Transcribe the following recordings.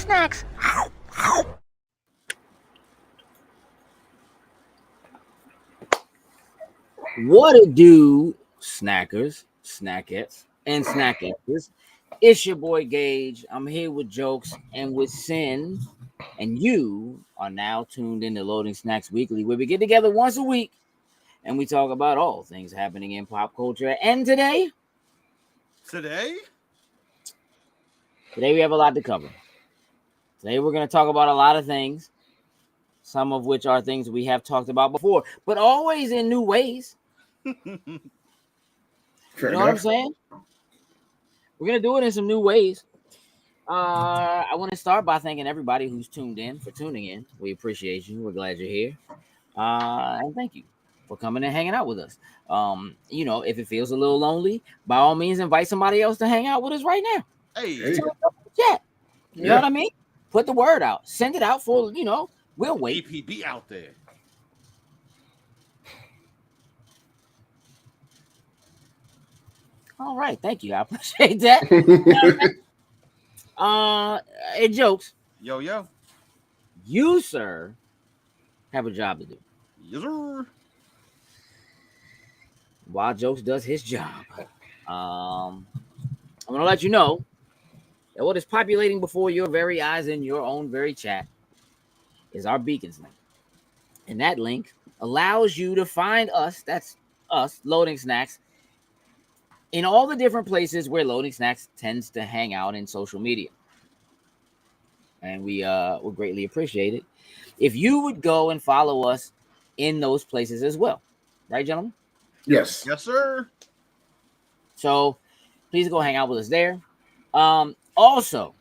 snacks. What it do, snackers, snackettes, and snackettes? It's your boy Gage. I'm here with Jokes and with Sin, and you are now tuned in to Loading Snacks Weekly, where we get together once a week and we talk about all things happening in pop culture. And today we have a lot to cover. Today we're going to talk about a lot of things, some of which are things we have talked about before, but always in new ways. Fair You know enough. what I'm saying? We're going to do it in some new ways. I want to start by thanking everybody who's tuned in for tuning in. We appreciate you. We're glad you're here. And thank you for coming and hanging out with us. If it feels a little lonely, by all means, invite somebody else to hang out with us right now. Hey, Chat. You know what I mean? Put the word out. Send it out for, we'll wait. EPB out there. All right. Thank you. I appreciate that. Hey, Jokes. Yo. You, sir, have a job to do. Yes, sir. While Jokes does his job, I'm going to let you know that what is populating before your very eyes in your own very chat is our Beacons link. And that link allows you to find us, that's us, Loading Snacks, in all the different places where Loading Snacks tends to hang out in social media. And we would greatly appreciate it if you would go and follow us in those places as well. Right, gentlemen? Yes, sir. So please go hang out with us there. Also,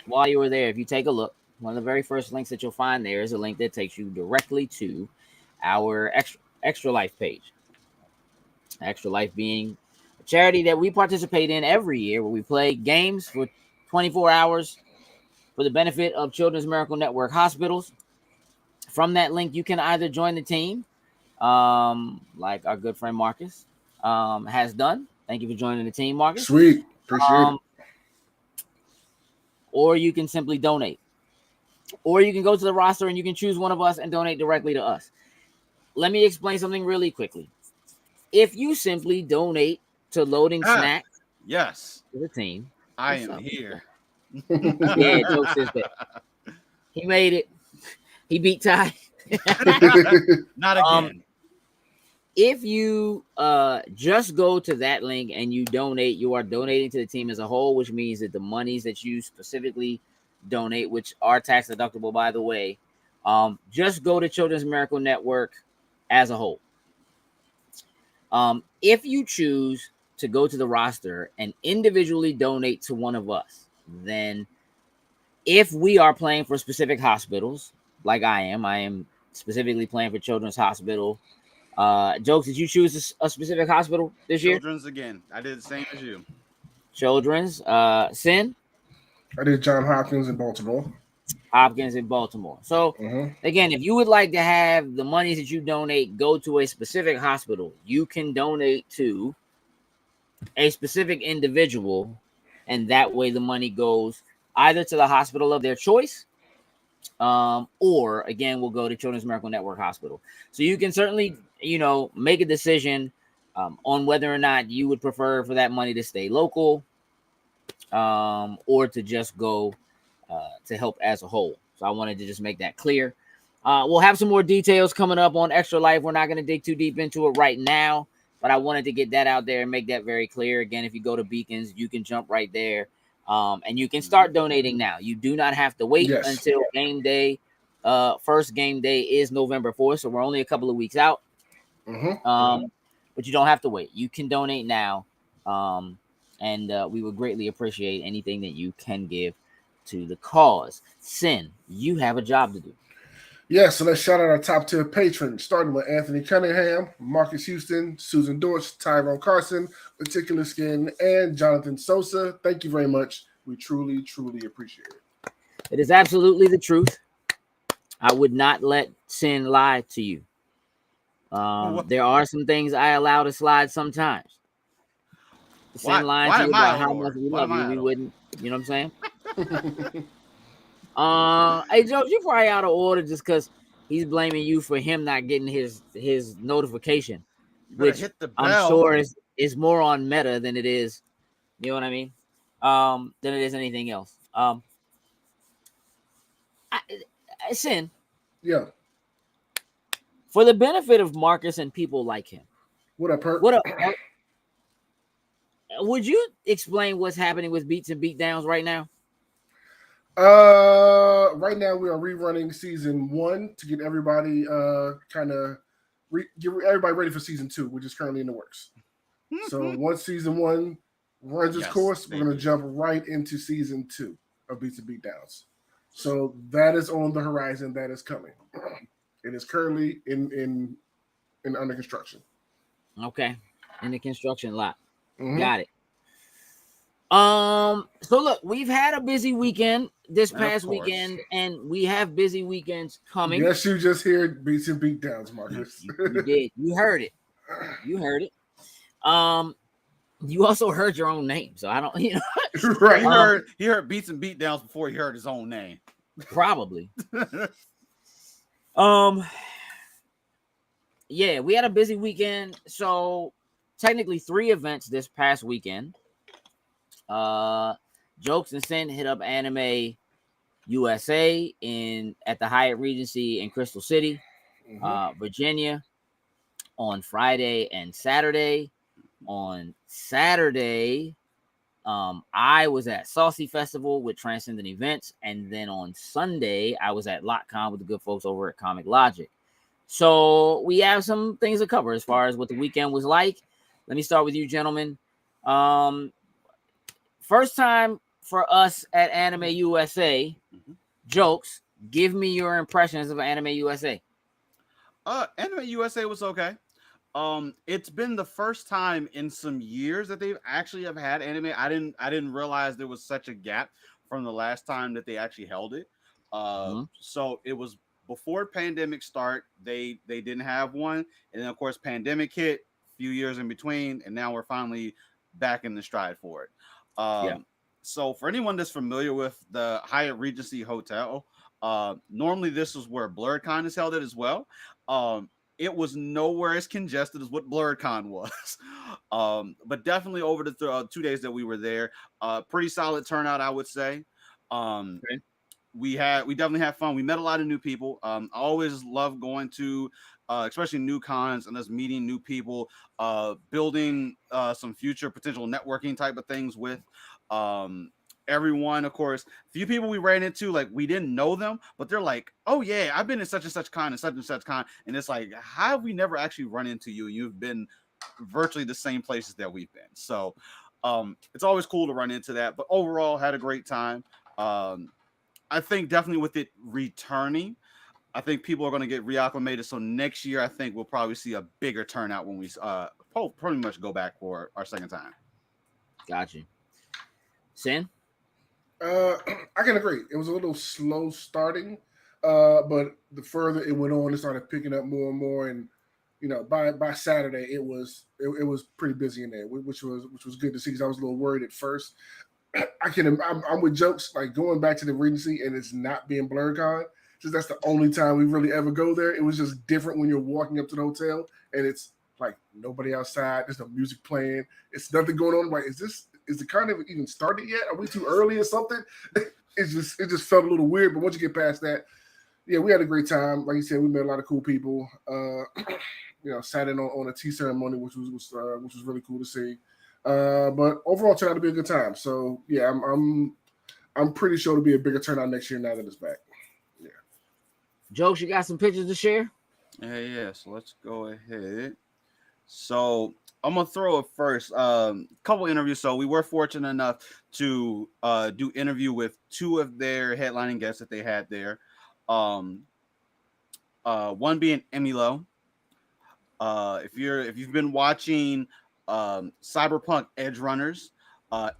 while you were there, if you take a look, one of the very first links that you'll find there is a link that takes you directly to our Extra Life page. Extra Life being a charity that we participate in every year, where we play games for 24 hours for the benefit of Children's Miracle Network hospitals. From that link, you can either join the team, like our good friend Marcus has done. Thank you for joining the team, Marcus. Sweet. Appreciate it. Or you can simply donate. Or you can go to the roster and you can choose one of us and donate directly to us. Let me explain something really quickly. If you simply donate to Loading Snacks, yes, to the team, I am here. Yeah, Jokes is there. He made it. He beat Ty. Not again. If you just go to that link and you donate, you are donating to the team as a whole, which means that the monies that you specifically donate, which are tax deductible, by the way, just go to Children's Miracle Network as a whole. If you choose to go to the roster and individually donate to one of us, then if we are playing for specific hospitals, like I am specifically playing for Children's Hospital. Jokes, did you choose a specific hospital this year? Children's again. I did the same as you. Children's. Sin? I did Johns Hopkins in Baltimore. Hopkins in Baltimore. So, again, if you would like to have the monies that you donate go to a specific hospital, you can donate to a specific individual, and that way the money goes either to the hospital of their choice, or again, we'll go to Children's Miracle Network Hospital. So you can certainly, make a decision on whether or not you would prefer for that money to stay local, or to just go to help as a whole. So I wanted to just make that clear. We'll have some more details coming up on Extra Life. We're not going to dig too deep into it right now, but I wanted to get that out there and make that very clear. Again, if you go to Beacons, you can jump right there. And you can start donating now. You do not have to wait until game day. First game day is November 4th, so we're only a couple of weeks out. But you don't have to wait. You can donate now. And we would greatly appreciate anything that you can give to the cause. Sin, you have a job to do. Yeah, so let's shout out our top tier patrons, starting with Anthony Cunningham, Marcus Houston, Susan Dortch, Tyrone Carson, Particular Skin, and Jonathan Sosa. Thank you very much. We truly, truly appreciate it. It is absolutely the truth. I would not let Sin lie to you. There are some things I allow to slide sometimes. Sin lying to you about how much we love you, we wouldn't. You know what I'm saying? Hey Joe, you probably out of order just because he's blaming you for him not getting his notification, You better which hit the I'm bell. sure is more on Meta than it is, you know what I mean? Than it is anything else. Sin. Yeah. For the benefit of Marcus and people like him. What up, Perk? What up, Perk? Would you explain what's happening with Beats and Beatdowns right now? Right now we are rerunning season 1 to get everybody get everybody ready for season 2, which is currently in the works. So once season 1 runs its course, we're gonna jump right into season 2 of Beats and Beatdowns. So that is on the horizon. That is coming. It is currently in under construction. Okay, in the construction lot. Mm-hmm. Got it. So look, we've had a busy weekend this past weekend, and we have busy weekends coming. Yes, you just heard Beats and Beatdowns, Marcus. You did. You heard it. You heard it. You also heard your own name, so I don't, Right. He heard Beats and Beatdowns before he heard his own name. Probably. Yeah, we had a busy weekend. So technically 3 events this past weekend. Jokes and Sin hit up Anime USA at the Hyatt Regency in Crystal City, Virginia, on Friday and Saturday. On Saturday, I was at Saucy Festival with Transcendent Events, and then on Sunday, I was at LotCon with the good folks over at Comic Logic. So we have some things to cover as far as what the weekend was like. Let me start with you, gentlemen. First time for us at Anime USA. Jokes, give me your impressions of Anime USA. Anime USA was okay. It's been the first time in some years that they've actually have had anime. I didn't realize there was such a gap from the last time that they actually held it. So it was before pandemic start. They didn't have one, and then of course pandemic hit, a few years in between, and now we're finally back in the stride for it. So for anyone that's familiar with the Hyatt Regency Hotel, normally this is where BlurredCon is held at as well. It was nowhere as congested as what BlurredCon was. But definitely over the 2 days that we were there, pretty solid turnout, I would say. We definitely had fun. We met a lot of new people. I always love going to especially new cons and us meeting new people, building some future potential networking type of things with everyone. Of course, few people we ran into, like, we didn't know them, but they're like, oh yeah, I've been in such and such con and such con, and it's like, how have we never actually run into you? You've been virtually the same places that we've been. So it's always cool to run into that. But overall, had a great time. I think definitely with it returning, I think people are going to get reacclimated. So next year, I think we'll probably see a bigger turnout when we pretty much go back for our second time. Got you. Sin? I can agree. It was a little slow starting, but the further it went on, it started picking up more and more. And by Saturday, it was pretty busy in there, which was good to see. Because I was a little worried at first. I'm with Jokes, like going back to the Regency and it's not being BlurredCon. Just that's the only time we really ever go there. It was just different when you're walking up to the hotel and it's like nobody outside. There's no music playing. It's nothing going on. Like, is the carnival even started yet? Are we too early or something? It just felt a little weird. But once you get past that, yeah, we had a great time. Like you said, we met a lot of cool people. Sat in on a tea ceremony, which was really cool to see. But overall, turned out to be a good time. So yeah, I'm pretty sure it'll be a bigger turnout next year now that it's back. Yeah. Jokes, you got some pictures to share? Yeah. So let's go ahead. So I'm gonna throw it first. Couple interviews. So we were fortunate enough to do interview with 2 of their headlining guests that they had there. One being Emmy Lowe. If you've been watching Cyberpunk Edge Runners,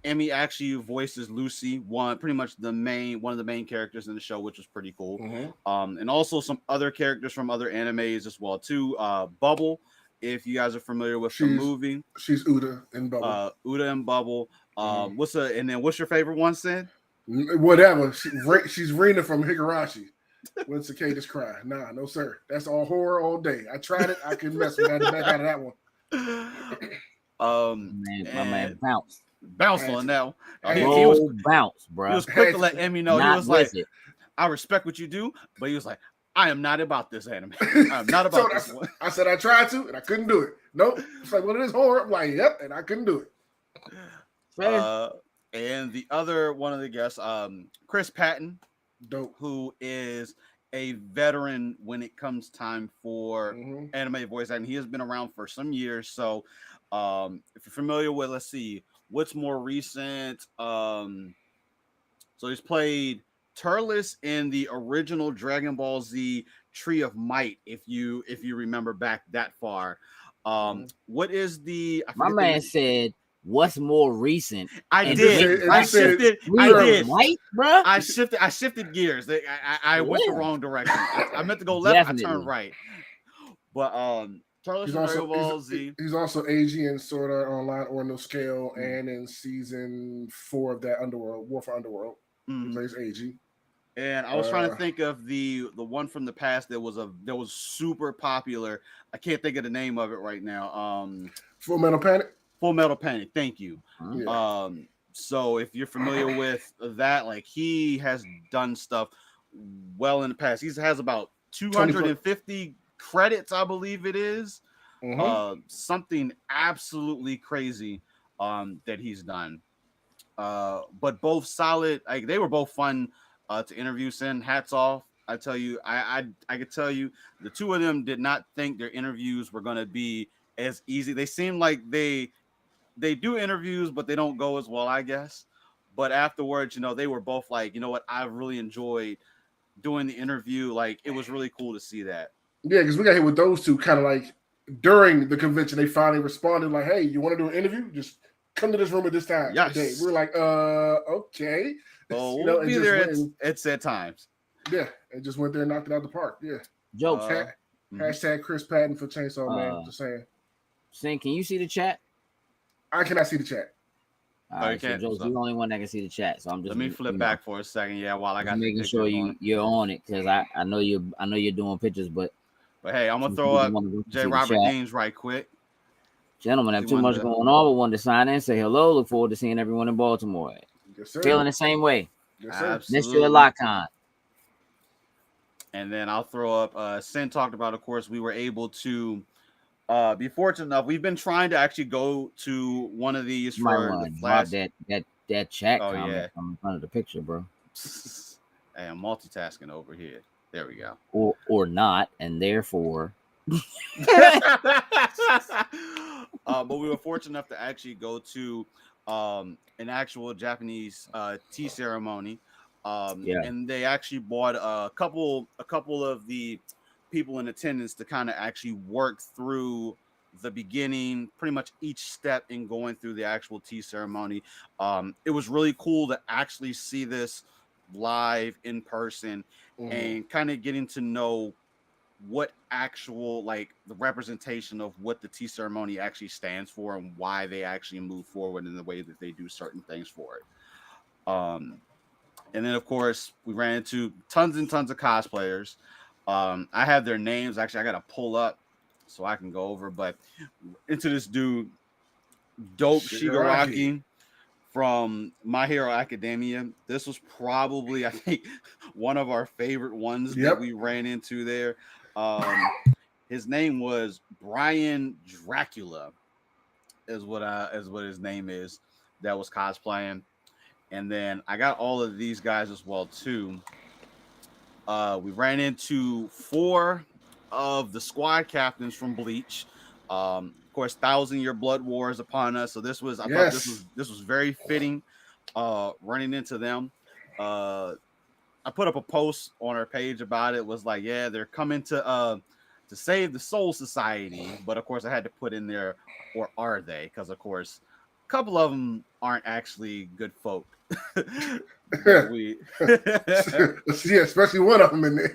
Emmy actually voices Lucy, one of the main characters in the show, which was pretty cool. And also some other characters from other animes as well too. Bubble, if you guys are familiar with the movie, she's Uda in Bubble. Uda and Bubble. What's your favorite one, Sin? Whatever. She's Rena from Higurashi. When cicadas cry. Nah, no sir. That's all horror all day. I tried it. I couldn't mess with that. Back out of that one. My man bounced on that one. He was bounce, bro. He was quick to let Emmy know. He was like, it. I respect what you do, but he was like, I am not about this anime. I'm not about this one. I said I tried to, and I couldn't do it. Nope. It's like, well, it is horror. I'm like, yep, and I couldn't do it. And the other one of the guests, Chris Patton, dope, who is a veteran when it comes time for anime voice acting. He has been around for some years. So if you're familiar with, let's see, what's more recent? So he's played Turles in the original Dragon Ball Z Tree of Might, if you remember back that far. What is the my man said what's more recent? I did. I shifted. White, bro. I shifted gears. I went the wrong direction. I meant to go left. Definitely. I turned right. But Turles from Dragon Ball Z. He's also AG in Sword Art Online or No Scale, and in season 4 of that Underworld War for Underworld. He plays AG. And I was trying to think of the one from the past that was super popular. I can't think of the name of it right now. Full Metal Panic. Full Metal Panic. Thank you. Yeah. So if you're familiar with that, like he has done stuff well in the past. He has about 250 credits, I believe it is. Something absolutely crazy that he's done. But both solid. Like they were both fun to interview. Send hats off. I tell you, I could tell you, the two of them did not think their interviews were going to be as easy. They seem like they do interviews, but they don't go as well, I guess. But afterwards, they were both like, you know what, I really enjoyed doing the interview. Like it was really cool to see that. Yeah, because we got hit with those two kind of like during the convention. They finally responded like, "Hey, you want to do an interview? Just come to this room at this time." Yes. We were like, okay. Oh, we'll be there at set times. Yeah, and just went there and knocked it out the park. Yeah. Jokes. Hashtag Chris Patton for Chainsaw Man. Just saying. Sing, can you see the chat? I cannot see the chat. All right, so Joe's the only one that can see the chat. So I'm just let me flip back for a second. Yeah, while I got making sure you're on it because I know you're doing pictures, but hey, I'm gonna throw up J. Robert Deans right quick. Gentlemen, have too much going on, but wanted to sign in, say hello. Look forward to seeing everyone in Baltimore. Yes, sir. Feeling the same way. Yes, sir. Missed you a lot, Con. And then I'll throw up. Sin talked about, of course, we were able to be fortunate enough. We've been trying to actually go to one of these for the flash. That chat comment yeah. in front of the picture, bro. Hey, I'm multitasking over here. There we go. Or not, and therefore. But we were fortunate enough to actually go to an actual Japanese tea ceremony. And they actually bought a couple of the people in attendance to kind of actually work through the beginning, pretty much each step in going through the actual tea ceremony. It was really cool to actually see this live in person and kind of getting to know what actual, like, the representation of what the tea ceremony actually stands for and why they actually move forward in the way that they do certain things for it. And then, of course, we ran into tons and tons of cosplayers. I have their names. Actually, I got to pull up so I can go over. But into this dude, Dope Shigaraki from My Hero Academia. This was probably, I think, one of our favorite ones that we ran into there. His name was Brian Dracula, is what his name is. That was cosplaying. And then I got all of these guys as well too. We ran into 4 of the squad captains from Bleach. Of course, 1,000-Year Blood War is upon us. So I thought this was very fitting. Running into them. I put up a post on our page about it. It was like, yeah, they're coming to save the Soul Society. But of course, I had to put in there, or are they? Because of course, a couple of them aren't actually good folk. Yeah, especially one of them in there.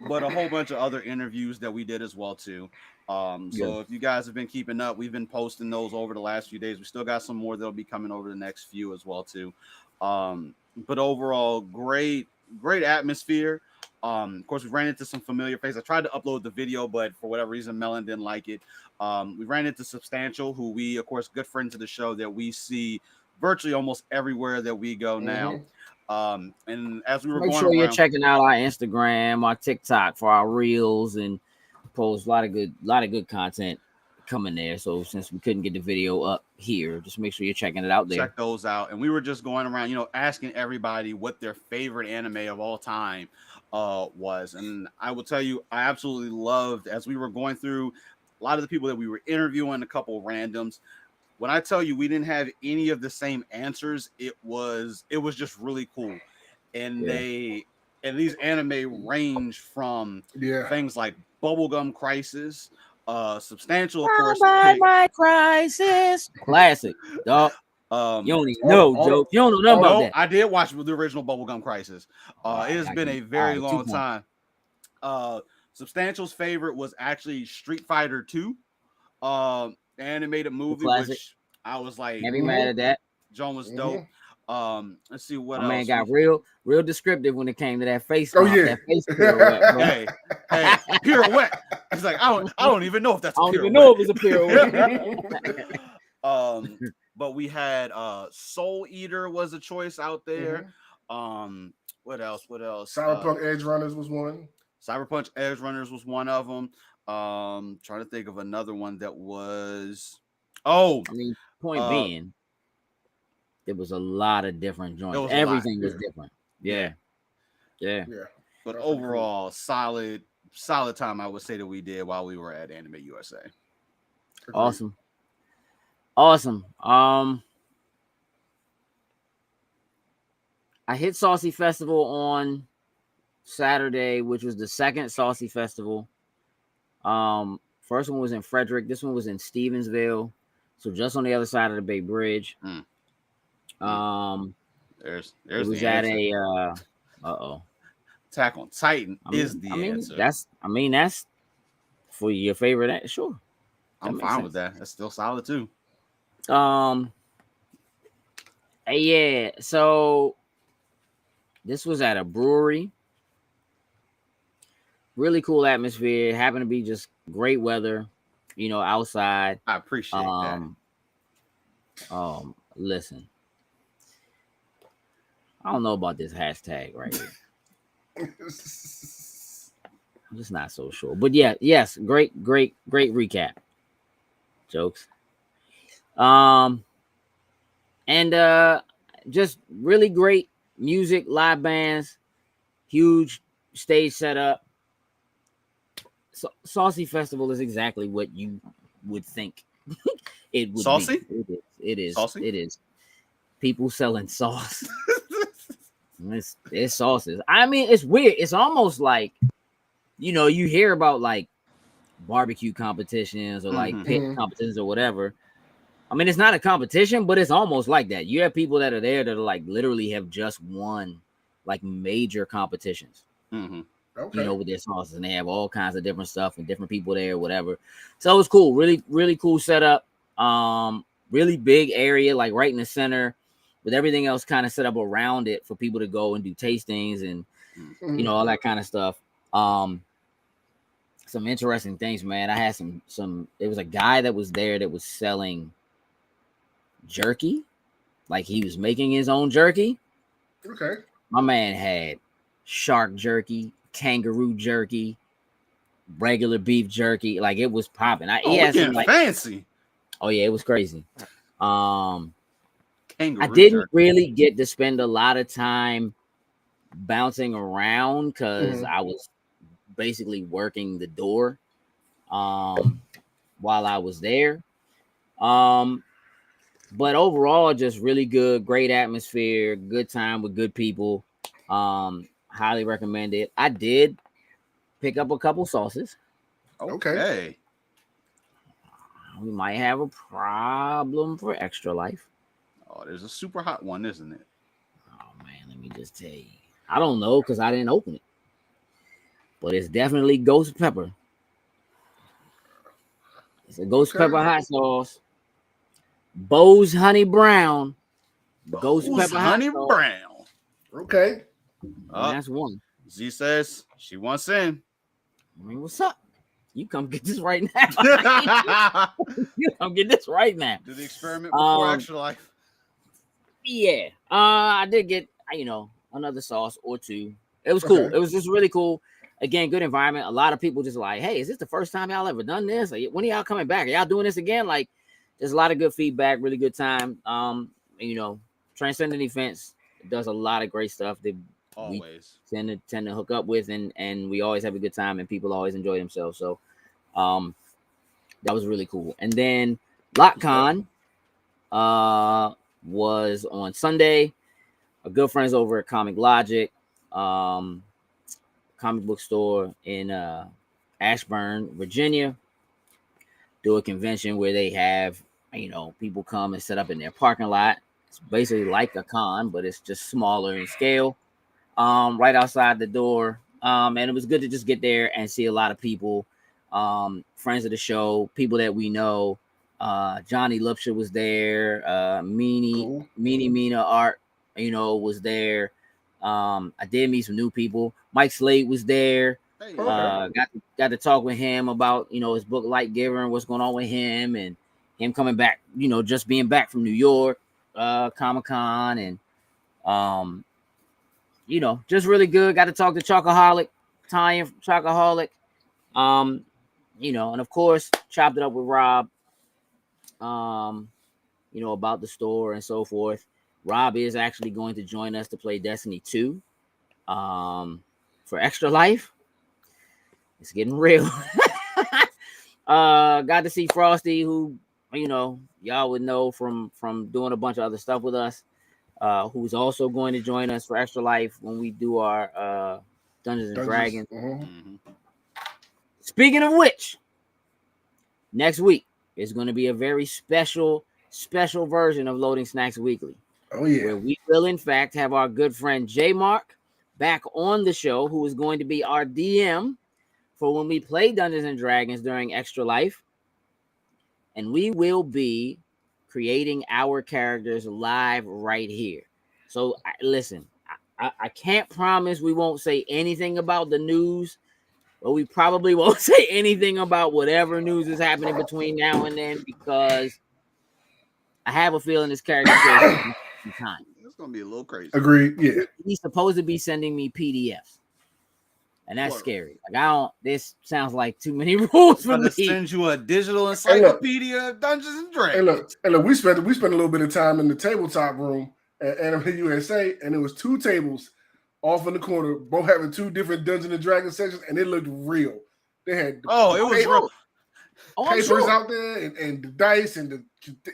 but a whole bunch of other interviews that we did as well too. So if you guys have been keeping up, we've been posting those over the last few days. We still got some more that'll be coming over the next few as well too. But overall, great atmosphere. Of course, we ran into some familiar faces. I tried to upload the video, but for whatever reason, Melon didn't like it. We ran into Substantial, who we, of course, good friends of the show that we see virtually almost everywhere that we go now. And as we were Make going sure around, you're checking out our Instagram, our TikTok for our reels, and post a lot of good content coming there. So since we couldn't get the video up here, just make sure you're checking it out there. Check those out. And we were just going around, asking everybody what their favorite anime of all time was. And I will tell you, I absolutely loved, as we were going through a lot of the people that we were interviewing, a couple of randoms. When I tell you we didn't have any of the same answers, it was just really cool. And these anime range from things like Bubblegum Crisis, Substantial, of course. My Crisis, classic, dog. You don't even know, Joe. You don't know nothing about that. I did watch the original Bubblegum Crisis. It has been a very long time. Substantial's favorite was actually Street Fighter 2, animated movie, which I was like, can't be mad at that. John was dope. Let's see what else. Man got real descriptive when it came to that face. That face pirouette, hey, pirouette. He's like, I don't even know if that's. I don't even know if it's a pirouette. But we had Soul Eater was a choice out there. What else? Cyberpunk Edge Runners was one. Cyberpunk Edge Runners was one of them. Trying to think of another one that was. Point being, there was a lot of different joints. Everything was different. Yeah. But overall, solid time I would say that we did while we were at Anime USA. Awesome. I hit Saucy Festival on Saturday, which was the second Saucy Festival. First one was in Frederick. This one was in Stevensville, so just on the other side of the Bay Bridge. There's it was the at answer. Attack on Titan is the answer. That's for your favorite. Sure, I'm fine with that. That's still solid too. Yeah. So this was at a brewery. Really cool atmosphere. Happened to be just great weather, outside. I appreciate that. Listen, I don't know about this hashtag right here. I'm just not so sure. But yes, great recap. Jokes. And just really great music, live bands, huge stage setup. So, Saucy Festival is exactly what you would think it would Saucy? be. It is. Saucy? It is. People selling sauce. It's sauces. I mean, it's weird. It's almost like, you hear about like barbecue competitions or like pit competitions or whatever. I mean, it's not a competition, but it's almost like that. You have people that are there that are like literally have just won like major competitions. Okay. With their sauces, and they have all kinds of different stuff and different people there, whatever. So it was cool, really, really cool setup. Really big area, like right in the center, with everything else kind of set up around it for people to go and do tastings and all that kind of stuff. Some interesting things, man. I had some. There was a guy that was there that was selling jerky, like he was making his own jerky. Okay. My man had shark jerky, kangaroo jerky, regular beef jerky. Like it was popping. Fancy. Oh yeah, it was crazy. Kangaroo I didn't jerky. really get to spend a lot of time bouncing around because I was basically working the door while I was there. But overall, just really good, great atmosphere, good time with good people. Highly recommend it. I did pick up a couple sauces. Okay. We might have a problem for Extra Life. Oh, there's a super hot one, isn't it? Oh man, let me just tell you. I don't know because I didn't open it. but it's definitely ghost pepper. It's a ghost pepper hot sauce. Bo's Honey Brown. Ghost pepper Honey hot sauce. Brown. Okay. That's one. Z says she wants in. I mean, what's up? You come get this right now. You come get this right now. Do the experiment before Extra Life. Yeah. I did get, another sauce or two. It was cool. Okay. It was just really cool. Again, good environment. A lot of people just like, hey, is this the first time y'all ever done this? Like, when are y'all coming back? Are y'all doing this again? Like, there's a lot of good feedback, really good time. Transcendent Events does a lot of great stuff. They always tend to hook up with, and we always have a good time, and people always enjoy themselves. So that was really cool. And then LotCon was on Sunday. Our good friends over at Comic Logic, comic book store in Ashburn, Virginia, do a convention where they have people come and set up in their parking lot. It's basically like a con, but it's just smaller in scale. Right outside the door. And it was good to just get there and see a lot of people, friends of the show, people that we know. Johnny Lupsher was there. Meanie Mina Art, was there. I did meet some new people. Mike Slade was there. Got to talk with him about his book Light Giver and what's going on with him and him coming back. Just being back from New York, Comic-Con, and just really good. Got to talk to Chocoholic, Tanya from Chocoholic. And of course, chopped it up with Rob, about the store and so forth. Rob is actually going to join us to play Destiny 2 for Extra Life. It's getting real. Got to see Frosty, who, y'all would know from doing a bunch of other stuff with us. Who's also going to join us for Extra Life when we do our Dungeons and Dragons. Mm-hmm. Speaking of which, next week is going to be a very special version of Loading Snacks Weekly. Oh, yeah. Where we will, in fact, have our good friend J Mark back on the show, who is going to be our DM for when we play Dungeons and Dragons during Extra Life. And we will be creating our characters live right here. So listen, I can't promise we won't say anything about the news, but we probably won't say anything about whatever news is happening between now and then, because I have a feeling this character time. It's gonna be a little crazy. Agreed. Yeah. He's supposed to be sending me PDFs. And that's scary. Like, this sounds like too many rules for me. Send you a digital encyclopedia of Dungeons and Dragons. And look, we spent a little bit of time in the tabletop room at Anime USA, and it was two tables off in the corner, both having two different Dungeons and Dragons sections, and it looked real. They had it was real. Papers out there and the dice and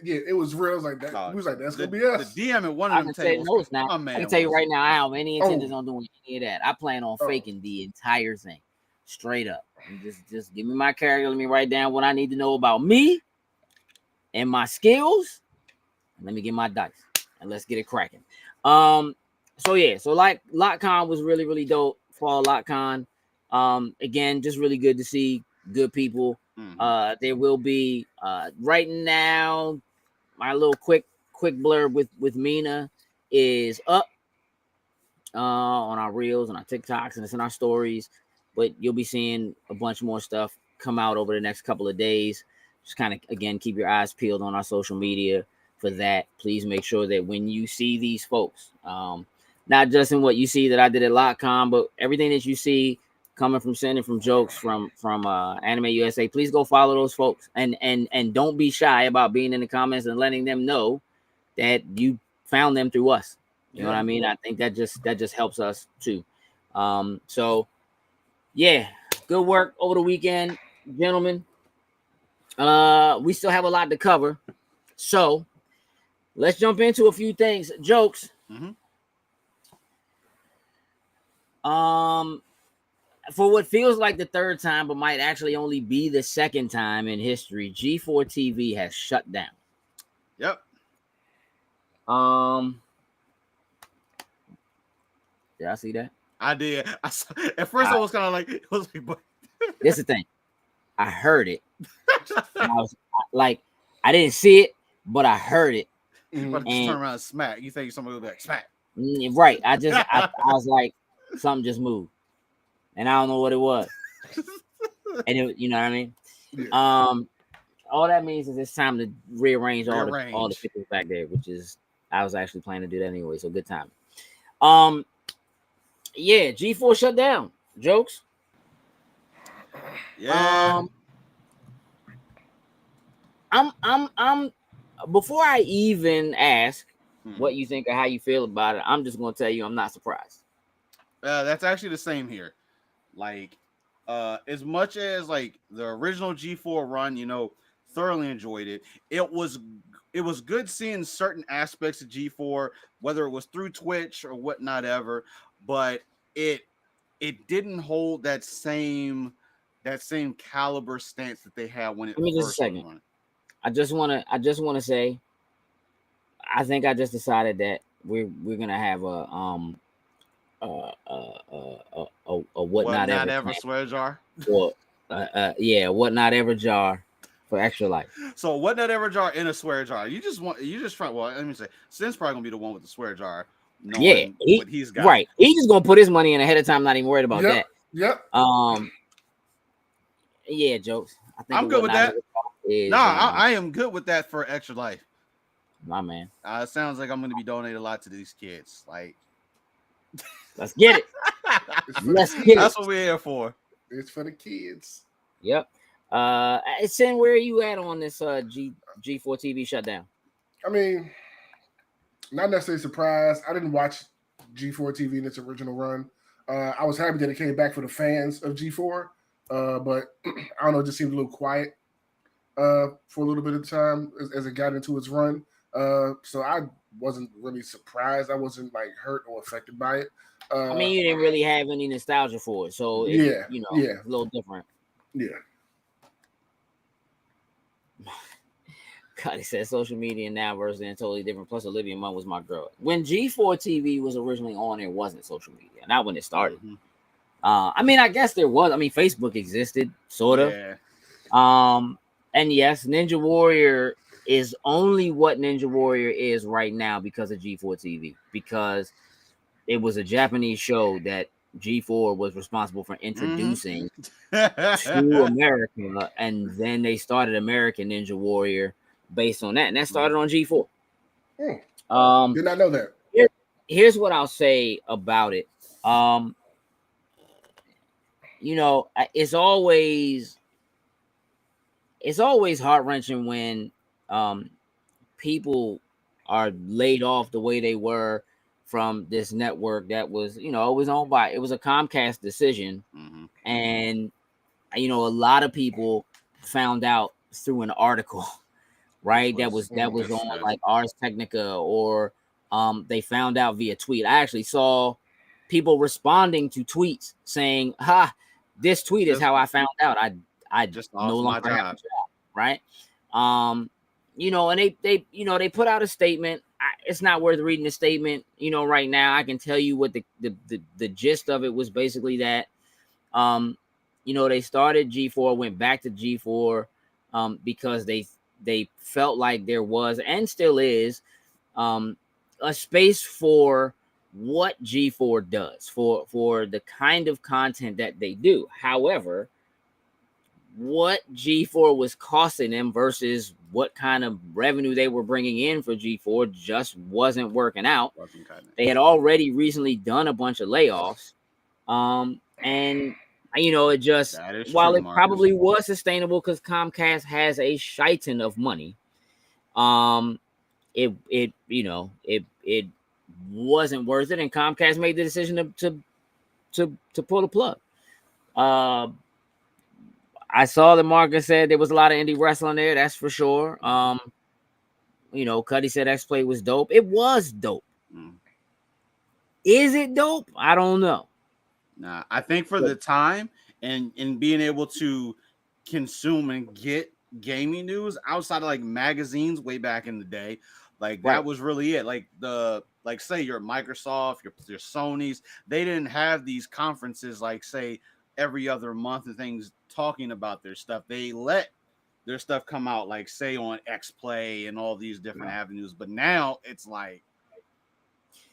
it was real. It was like that. We was like, that's gonna be us. The DM at one of them tables. I can tell you right now, I have any intentions on doing any of that. I plan on faking the entire thing, straight up. And just give me my character. Let me write down what I need to know about me and my skills. And let me get my dice and let's get it cracking. So LotCon was really, really dope. Fall LotCon. Again, just really good to see good people. Mm-hmm. There will be right now. My little quick blurb with Mina is up on our reels and our TikToks, and it's in our stories. But you'll be seeing a bunch more stuff come out over the next couple of days. Just kind of again keep your eyes peeled on our social media for that. Please make sure that when you see these folks, not just in what you see that I did at LotCon, but everything that you see coming from sending from jokes from Anime USA, please go follow those folks and don't be shy about being in the comments and letting them know that you found them through us. You know what I mean? I think that just helps us too. So yeah, good work over the weekend, gentlemen. We still have a lot to cover, so let's jump into a few things. Jokes. Mm-hmm. For what feels like the third time, but might actually only be the second time in history, G4 TV has shut down. Yep. Did I see that? I did. At first, I was kind of like, it was like, but this is the thing. I heard it. I was like, I didn't see it, but I heard it. But just turn around and smack. You think somebody will be like smack? Right. I was like, something just moved, and I don't know what it was. And it, you know what I mean? Yeah. All that means is it's time to rearrange all the pictures back there, which is I was actually planning to do that anyway. So good time. Yeah, G4 shut down. Jokes. Yeah. I'm before I even ask what you think or how you feel about it, I'm just gonna tell you I'm not surprised. That's actually the same here. Like, as much as like the original G4 run, you know, thoroughly enjoyed it. It was good seeing certain aspects of G4, whether it was through Twitch or whatnot ever, but it didn't hold that same caliber stance that they had when it Give me just a second. Running. I just wanna say I think I just decided that we're gonna have a what not ever swear jar. Or yeah, what not ever jar for Extra Life. So what not ever jar in a swear jar. You just try. Well, let me say, Sin's probably gonna be the one with the swear jar. Yeah, what he's got. Right. He's just gonna put his money in ahead of time, not even worried about that. Yep. Yeah, Jokes. I think I'm good with that. I am good with that for Extra Life. My man. It sounds like I'm going to be donating a lot to these kids. Like, let's get it. Let's get it. That's what we're here for. It's for the kids. Yep. Sin, where are you at on this G4 TV shutdown? I mean, not necessarily surprised. I didn't watch G4 TV in its original run. I was happy that it came back for the fans of G4, but I don't know, it just seemed a little quiet for a little bit of time as it got into its run. So I wasn't really surprised. I wasn't like hurt or affected by it. I mean, you didn't really have any nostalgia for it, so it's a little different. Yeah. God, he said social media now versus then totally different. Plus, Olivia Munn was my girl. When G4 TV was originally on, it wasn't social media. Not when it started. Mm-hmm. I mean, I guess there was. I mean, Facebook existed, sort of. Yeah. And yes, Ninja Warrior is only what Ninja Warrior is right now because of G4 TV. Because it was a Japanese show that G4 was responsible for introducing to America, and then they started American Ninja Warrior based on that, and that started on G4. Did not know that. Here's what I'll say about it. You know, it's always heart-wrenching when people are laid off the way they were from this network that was, you know, always owned by, it was a Comcast decision. Mm-hmm. And, you know, a lot of people found out through an article, right? That was on like Ars Technica, or they found out via tweet. I actually saw people responding to tweets saying, this tweet is how I found out. I just no longer have a job, right? You know, and they put out a statement. It's not worth reading the statement, you know, right now. I can tell you what the gist of it was basically that, you know, they started G4, went back to G4 because they felt like there was and still is a space for what G4 does, for the kind of content that they do. However, what G4 was costing them versus what kind of revenue they were bringing in for G4 just wasn't working out. They had already recently done a bunch of layoffs. And, you know, it just, while it probably was sustainable because Comcast has a shitin of money, it wasn't worth it. And Comcast made the decision to pull the plug. I saw that Marcus said there was a lot of indie wrestling there. That's for sure. You know, Cuddy said X-Play was dope. It was dope. Is it dope? I don't know. Nah, I think for the time and being able to consume and get gaming news outside of like magazines way back in the day, like that was really it. Like the like say your Microsoft, your Sony's, they didn't have these conferences like say every other month and things talking about their stuff. They let their stuff come out like say on X Play and all these different avenues. But now it's like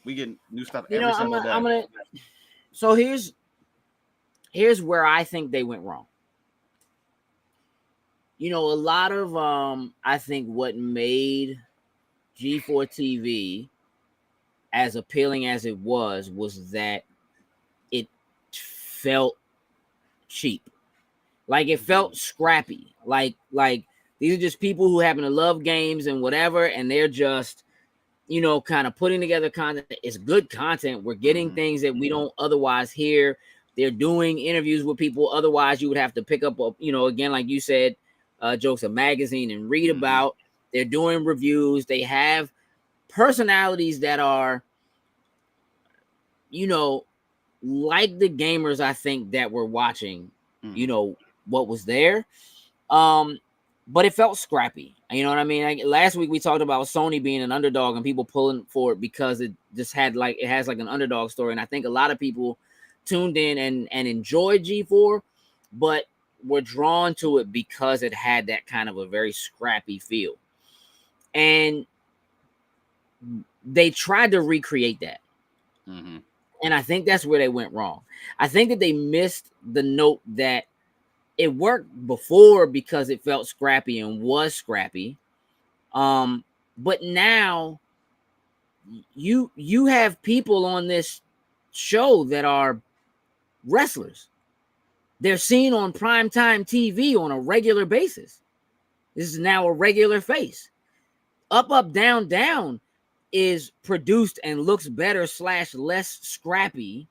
we get new stuff every single day. So here's where I think they went wrong. A lot of I think what made G4 TV as appealing as it was that it felt cheap. Like it felt scrappy. Like these are just people who happen to love games and whatever, and they're just kind of putting together content. It's good content. We're getting things that we don't otherwise hear. They're doing interviews with people. Otherwise, you would have to pick up, again, like you said, Jokes, a magazine and read about. They're doing reviews. They have personalities that are, like the gamers, I think, that were watching, what was there. But it felt scrappy. You know what I mean? Like last week we talked about Sony being an underdog and people pulling for it because it just had it has an underdog story. And I think a lot of people tuned in and enjoyed G4, but were drawn to it because it had that kind of a very scrappy feel. And they tried to recreate that. And I think that's where they went wrong. I think that they missed the note that it worked before because it felt scrappy and was scrappy. But now you have people on this show that are wrestlers. They're seen on primetime TV on a regular basis. This is now a regular face. Up, Up, Down, Down is produced and looks better / less scrappy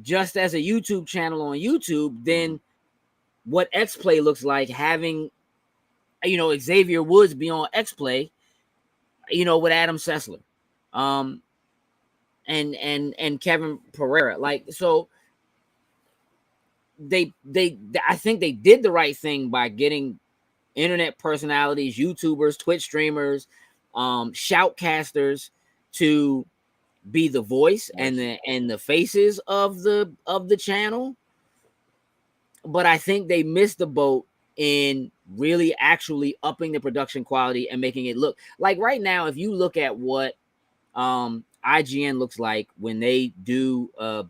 just as a YouTube channel on YouTube than what X Play looks like, having Xavier Woods be on X Play, with Adam Sessler, and Kevin Pereira. Like, so they I think they did the right thing by getting internet personalities, YouTubers, Twitch streamers, shoutcasters to be the voice and the faces of the channel. But I think they missed the boat in really actually upping the production quality and making it look like right now. If you look at what IGN looks like when they do a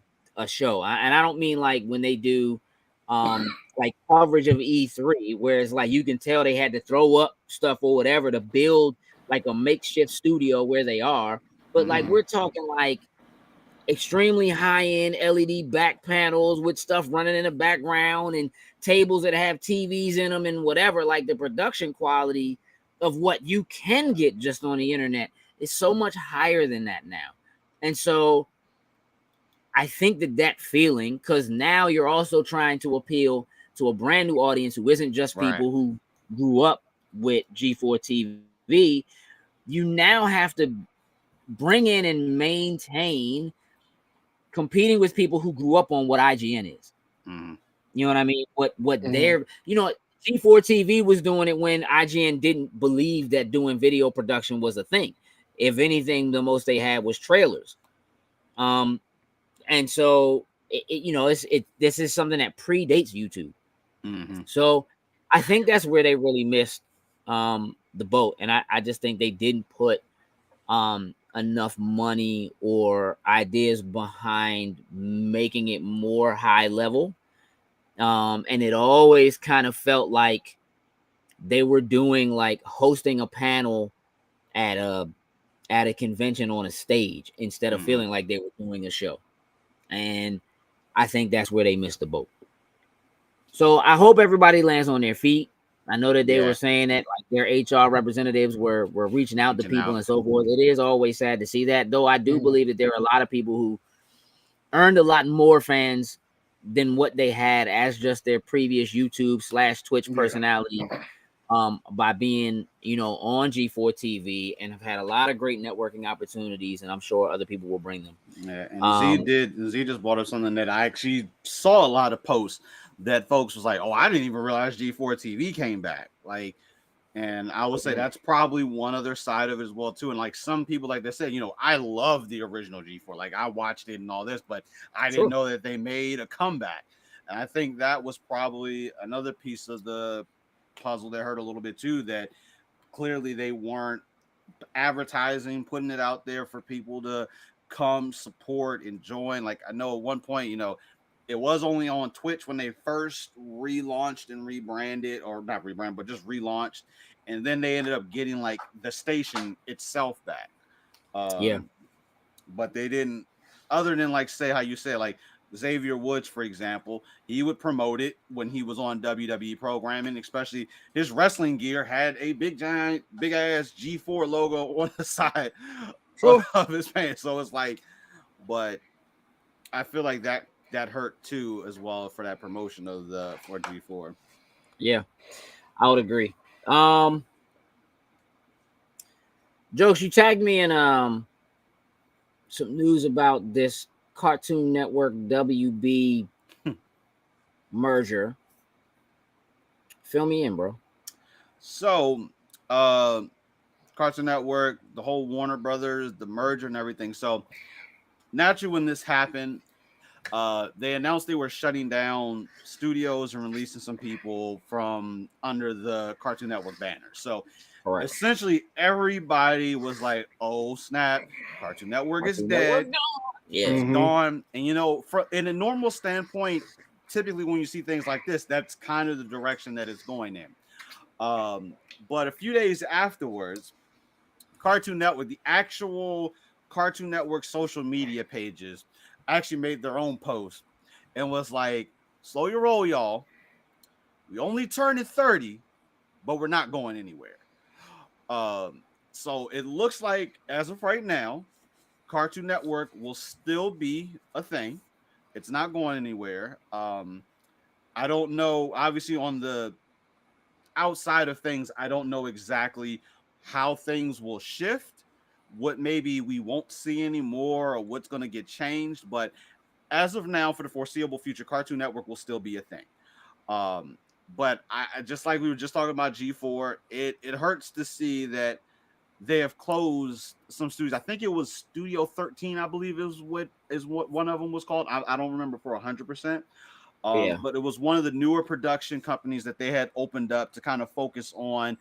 show, and I don't mean like when they do like coverage of E3, where it's like you can tell they had to throw up stuff or whatever to build like a makeshift studio where they are. But like we're talking like extremely high-end LED back panels with stuff running in the background and tables that have TVs in them and whatever. Like the production quality of what you can get just on the internet is so much higher than that now. And so I think that feeling, because now you're also trying to appeal to a brand new audience who isn't just people who grew up with G4 TV. You now have to bring in and maintain competing with people who grew up on what IGN is. You know what I mean? What they're, G4 TV was doing it when IGN didn't believe that doing video production was a thing. If anything, the most they had was trailers. And so this is something that predates YouTube. So I think that's where they really missed the boat. And I just think they didn't put enough money or ideas behind making it more high level. And it always kind of felt like they were doing like hosting a panel at a convention on a stage instead of feeling like they were doing a show. And I think that's where they missed the boat. So I hope everybody lands on their feet. I know that they were saying that like their HR representatives were reaching out to people and so forth. It is always sad to see that, though I do believe that there are a lot of people who earned a lot more fans than what they had as just their previous YouTube / Twitch personality by being, on G4 TV, and have had a lot of great networking opportunities, and I'm sure other people will bring them. Yeah, and Z just brought up something that I actually saw a lot of posts that folks was like, oh, I didn't even realize G4 TV came back. Like, And I would say that's probably one other side of it as well too. And like some people, like they said, I love the original G4. Like I watched it and all this, but I didn't know that they made a comeback. And I think that was probably another piece of the puzzle that hurt a little bit too. That clearly they weren't advertising, putting it out there for people to come support and join. Like I know at one point, it was only on Twitch when they first relaunched and rebranded, or not rebranded, but just relaunched. And then they ended up getting like the station itself back. But they didn't, other than like say how you said, like Xavier Woods, for example, he would promote it when he was on WWE programming, especially his wrestling gear had a big ass G4 logo on the side of his pants. So it's like, but I feel like that hurt too as well for that promotion of for G4. Yeah, I would agree. Jokes, you tagged me in some news about this Cartoon Network WB merger. Fill me in, bro. So, Cartoon Network, the whole Warner Brothers, the merger and everything. So, naturally, when this happened, they announced they were shutting down studios and releasing some people from under the Cartoon Network banner. So, essentially, everybody was like, "Oh snap! Cartoon Network is dead. It's gone." And in a normal standpoint, typically when you see things like this, that's kind of the direction that it's going in. But a few days afterwards, Cartoon Network, the actual Cartoon Network social media pages, actually made their own post and was like, "Slow your roll, y'all. We only turned 30, but we're not going anywhere." So it looks like as of right now, Cartoon Network will still be a thing. It's not going anywhere. I don't know. Obviously, on the outside of things, I don't know exactly how things will shift, what maybe we won't see anymore, or what's going to get changed. But as of now, for the foreseeable future, Cartoon Network will still be a thing. But I just like we were just talking about G4, it hurts to see that they have closed some studios. I think it was Studio 13, I believe is what one of them was called. I don't remember for 100%. But it was one of the newer production companies that they had opened up to kind of focus on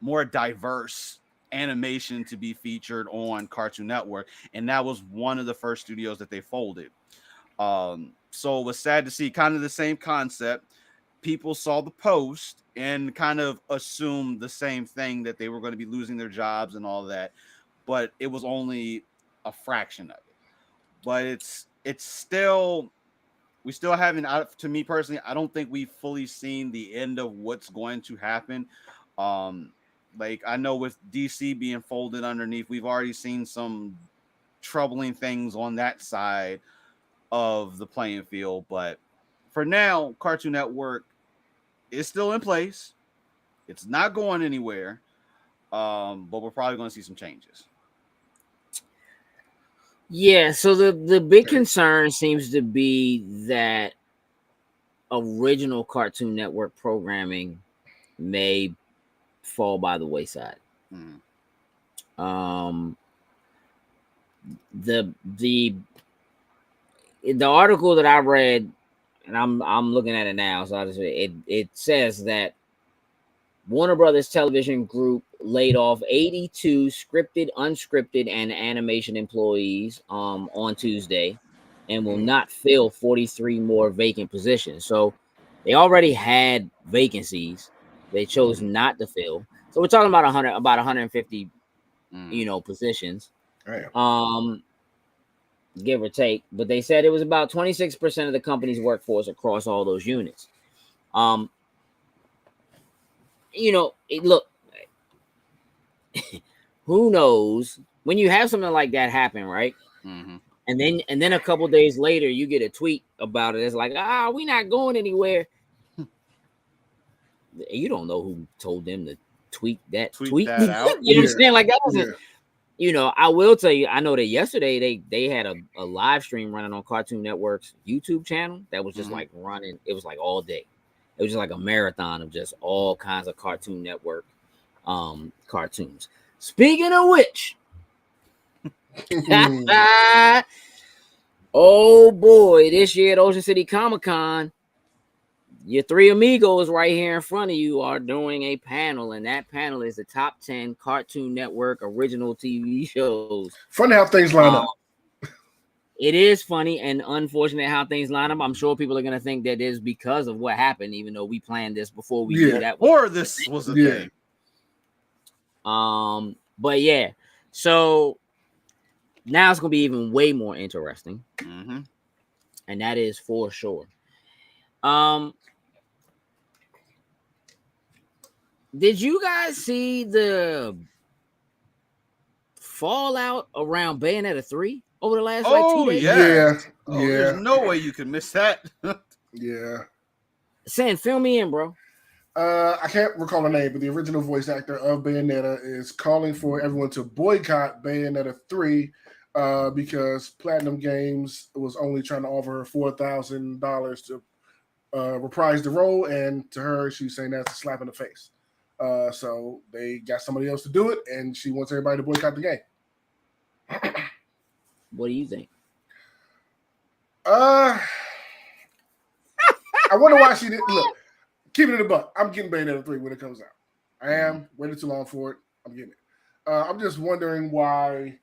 more diverse animation to be featured on Cartoon Network. And that was one of the first studios that they folded. So it was sad to see kind of the same concept. People saw the post and kind of assumed the same thing, that they were going to be losing their jobs and all that, but it was only a fraction of it. But it's still, we still haven't, to me personally, I don't think we've fully seen the end of what's going to happen. Like I know with DC being folded underneath, we've already seen some troubling things on that side of the playing field, but for now, Cartoon Network is still in place. It's not going anywhere, but we're probably going to see some changes. Yeah, so the big concern seems to be that original Cartoon Network programming may fall by the wayside. The article that I read, and I'm looking at it now, so it says that Warner Brothers Television Group laid off 82 scripted, unscripted, and animation employees on Tuesday, and will not fill 43 more vacant positions. So they already had vacancies they chose not to fill. So we're talking about 150, positions. Right. Give or take, but they said it was about 26% of the company's workforce across all those units. Look, who knows when you have something like that happen, right? Mm-hmm. And then a couple days later, you get a tweet about it. It's like, we're not going anywhere. You don't know who told them to tweet that tweet. That out. You understand? Like that wasn't. I will tell you, I know that yesterday they had a live stream running on Cartoon Network's YouTube channel that was just like running. It was like all day. It was just like a marathon of just all kinds of Cartoon Network cartoons. Speaking of which, oh boy, this year at Ocean City Comic Con, your three amigos right here in front of you are doing a panel, and that panel is the top 10 Cartoon Network original TV shows. Funny how things line up. It is funny and unfortunate how things line up. I'm sure people are going to think that is because of what happened, even though we planned this before we knew that. Or this was a thing. But yeah, so now it's going to be even way more interesting. Mm-hmm. And that is for sure. Did you guys see the fallout around Bayonetta 3 over the last 2 days? Yeah. There's no way you can miss that. Yeah. Sen, fill me in, bro. I can't recall the name, but the original voice actor of Bayonetta is calling for everyone to boycott Bayonetta 3 because Platinum Games was only trying to offer her $4,000 to reprise the role, and to her, she's saying that's a slap in the face. So they got somebody else to do it, and she wants everybody to boycott the game. What do you think? I wonder why she didn't look. Keep it in the buck. I'm getting Bayonetta 3 when it comes out. I am. Waited too long for it. I'm getting it. I'm just wondering why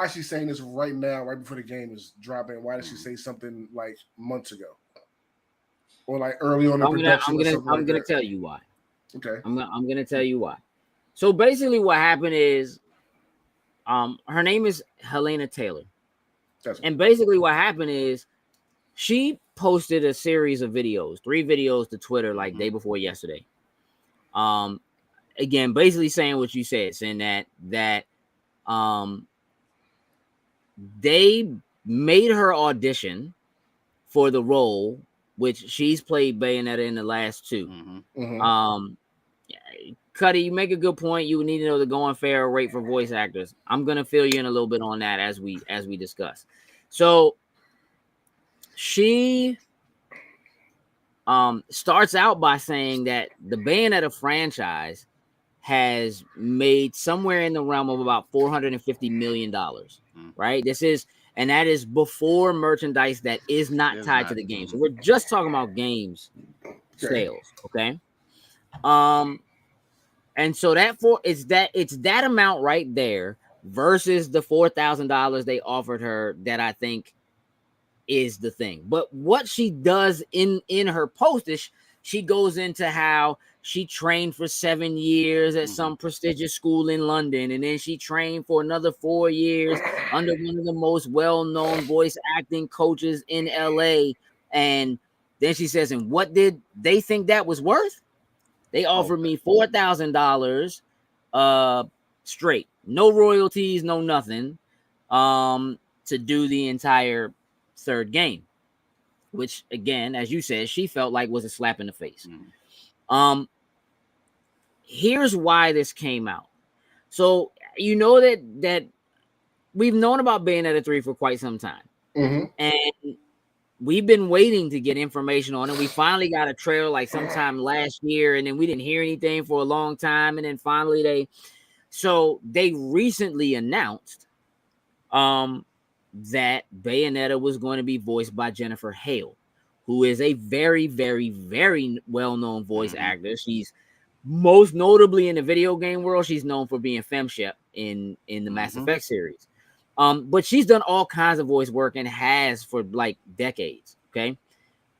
she's saying this right now, right before the game is dropping. Why did she say something like months ago? Or like early on in production? I'm gonna tell you why. Okay. I'm gonna tell you why. So basically what happened is her name is Helena Taylor. And basically what happened is she posted a series of videos, 3 videos to Twitter like day before yesterday. Again, basically saying what you said, saying that they made her audition for the role, which she's played Bayonetta in the last 2. Cuddy, you make a good point. You would need to know the going fair rate for voice actors. I'm gonna fill you in a little bit on that as we discuss. So she starts out by saying that the Bayonetta franchise has made somewhere in the realm of about $450 million, right? That is before merchandise that is not tied to the game. So we're just talking about games sales, okay? And so it's that amount right there versus the $4,000 they offered her that I think is the thing. But what she does in her post is she goes into how she trained for 7 years at some prestigious school in London, and then she trained for another 4 years under one of the most well-known voice acting coaches in LA. And then she says, and what did they think that was worth? They offered me $4,000 straight, no royalties, no nothing, to do the entire 3rd game, which again, as you said, she felt like was a slap in the face. Here's why this came out. So you know that we've known about Bayonetta 3 for quite some time, and we've been waiting to get information on it. We finally got a trailer like sometime last year, and then we didn't hear anything for a long time, and then finally they recently announced that Bayonetta was going to be voiced by Jennifer Hale, who is a very, very, very well-known voice actor. She's most notably in the video game world. She's known for being FemShep in the Mass Effect series. But she's done all kinds of voice work and has for like decades. Okay.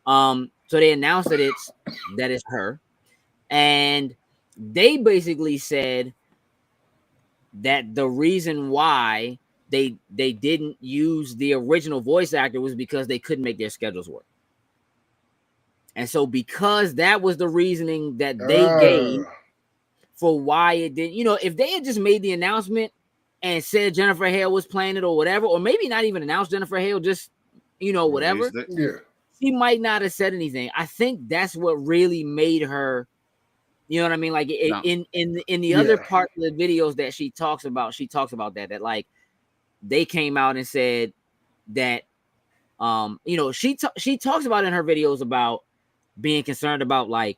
So they announced that it's her, and they basically said that the reason why they didn't use the original voice actor was because they couldn't make their schedules work. And so because that was the reasoning that they gave for why it didn't, if they had just made the announcement and said Jennifer Hale was playing it or whatever, or maybe not even announced Jennifer Hale, just, whatever, she might not have said anything. I think that's what really made her, you know what I mean? Like in the other part of the videos that she talks about that like they came out and said that, she talks about in her videos about being concerned about like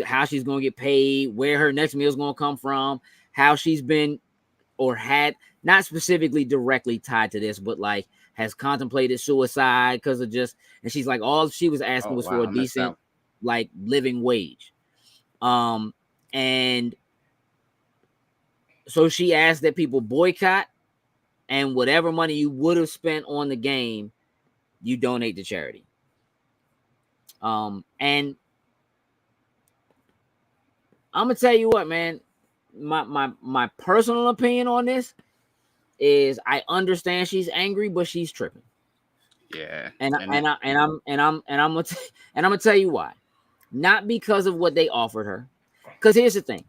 how she's going to get paid, where her next meal is going to come from, how she's been or had, not specifically directly tied to this, but like has contemplated suicide because of just, and she's like, all she was asking was for a decent like living wage. And so she asked that people boycott, and whatever money you would have spent on the game, you donate to charity. And I'm gonna tell you what, man, my personal opinion on this is I understand she's angry, but she's tripping. Yeah. And I'm gonna tell you why. Not because of what they offered her. Because here's the thing.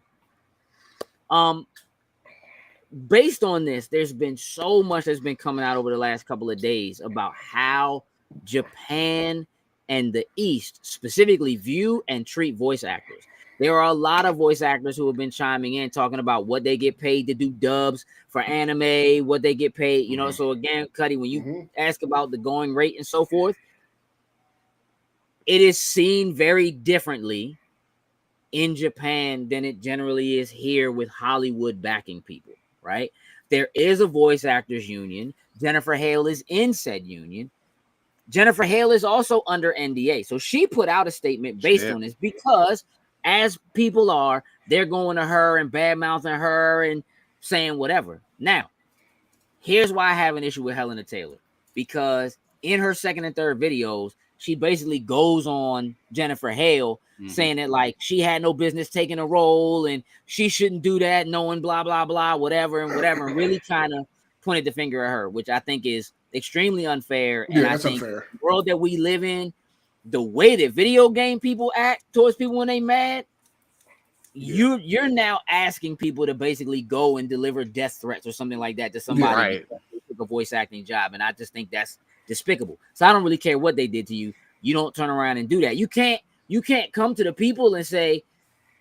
Based on this, there's been so much that's been coming out over the last couple of days about how Japan and the East specifically view and treat voice actors. There are a lot of voice actors who have been chiming in, talking about what they get paid to do dubs for anime, what they get paid, you know. So again, Cuddy, when you ask about the going rate and so forth, it is seen very differently in Japan than it generally is here with Hollywood backing people, right? There is a voice actors union. Jennifer Hale is in said union. Jennifer Hale is also under NDA. So she put out a statement based on this because as people are, they're going to her and bad-mouthing her and saying whatever. Now, here's why I have an issue with Helena Taylor. Because in her second and third videos, she basically goes on Jennifer Hale saying that like she had no business taking a role and she shouldn't do that, knowing blah, blah, blah, whatever, and really kind of pointed the finger at her, which I think is extremely unfair. And I think the world that we live in, the way that video game people act towards people when they mad, you're now asking people to basically go and deliver death threats or something like that to somebody who took a voice acting job. And I just think that's despicable. So I don't really care what they did to you. You don't turn around and do that. You can't come to the people and say,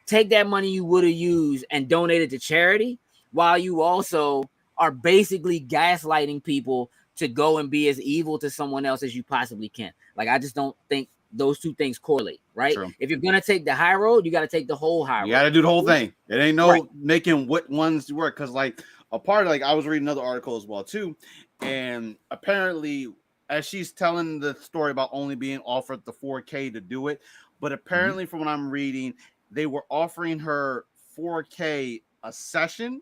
take that money you would have used and donate it to charity, while you also are basically gaslighting people to go and be as evil to someone else as you possibly can. Like, I just don't think those two things correlate, right? True. If you're gonna take the high road, you got to take the whole high road. You got to do the whole thing. It ain't no making what ones work, because like a part of, like, I was reading another article as well too, and apparently as she's telling the story about only being offered the 4K to do it, but apparently from what I'm reading, they were offering her 4K a session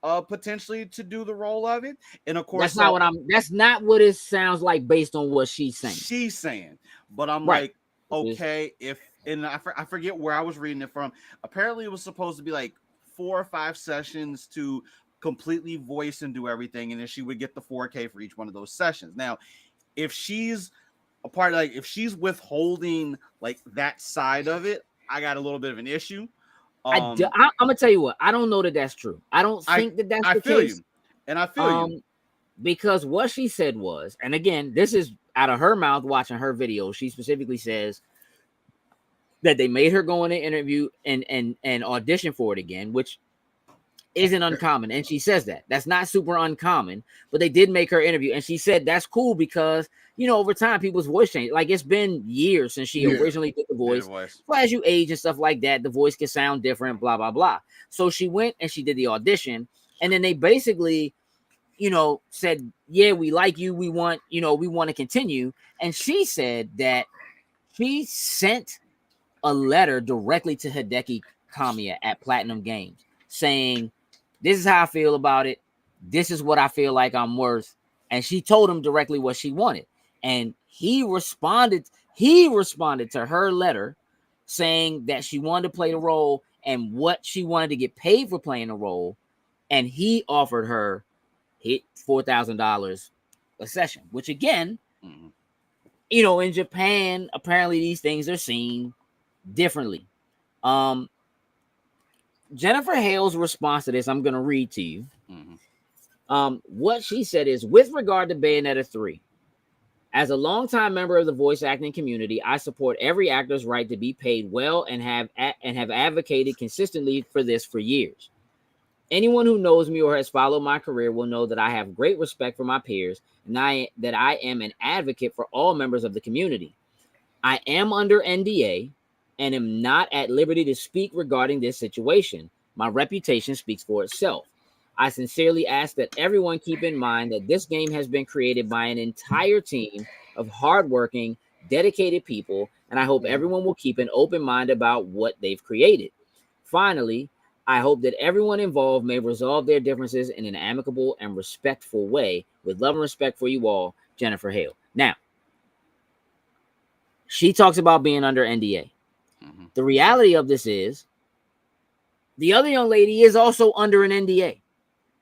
potentially to do the role of it. And of course that's not what it sounds like based on what she's saying. But I'm like, okay, I forget where I was reading it from. Apparently it was supposed to be like 4 or 5 sessions to completely voice and do everything, and then she would get the 4K for each one of those sessions. Now, if she's if she's withholding like that side of it, I got a little bit of an issue. I'm gonna tell you what, I don't know that that's true. I don't think that's the case. I feel you. Because what she said was, and again, this is out of her mouth watching her video, she specifically says that they made her go in an interview and audition for it again, which isn't uncommon. And she says that's not super uncommon, but they did make her interview. And she said that's cool because, you know, over time people's voice change. Like, it's been years since she originally did the voice. So as you age and stuff like that, the voice can sound different, blah, blah, blah. So she went and she did the audition, and then they basically, you know, said, yeah, we like you. We want to continue. And she said that she sent a letter directly to Hideki Kamiya at Platinum Games saying, this is how I feel about it. This is what I feel like I'm worth. And she told him directly what she wanted. And he responded to her letter saying that she wanted to play the role and what she wanted to get paid for playing the role. And he offered her $4,000 a session, which again, you know, in Japan, apparently these things are seen differently. Jennifer Hale's response to this, I'm going to read to you. What she said is, with regard to Bayonetta 3, as a longtime member of the voice acting community, I support every actor's right to be paid well and have advocated consistently for this for years. Anyone who knows me or has followed my career will know that I have great respect for my peers and that I am an advocate for all members of the community. I am under NDA and am not at liberty to speak regarding this situation. My reputation speaks for itself. I sincerely ask that everyone keep in mind that this game has been created by an entire team of hardworking, dedicated people, and I hope everyone will keep an open mind about what they've created. Finally, I hope that everyone involved may resolve their differences in an amicable and respectful way. With love and respect for you all, Jennifer Hale. Now, she talks about being under NDA. Mm-hmm. The reality of this is the other young lady is also under an NDA.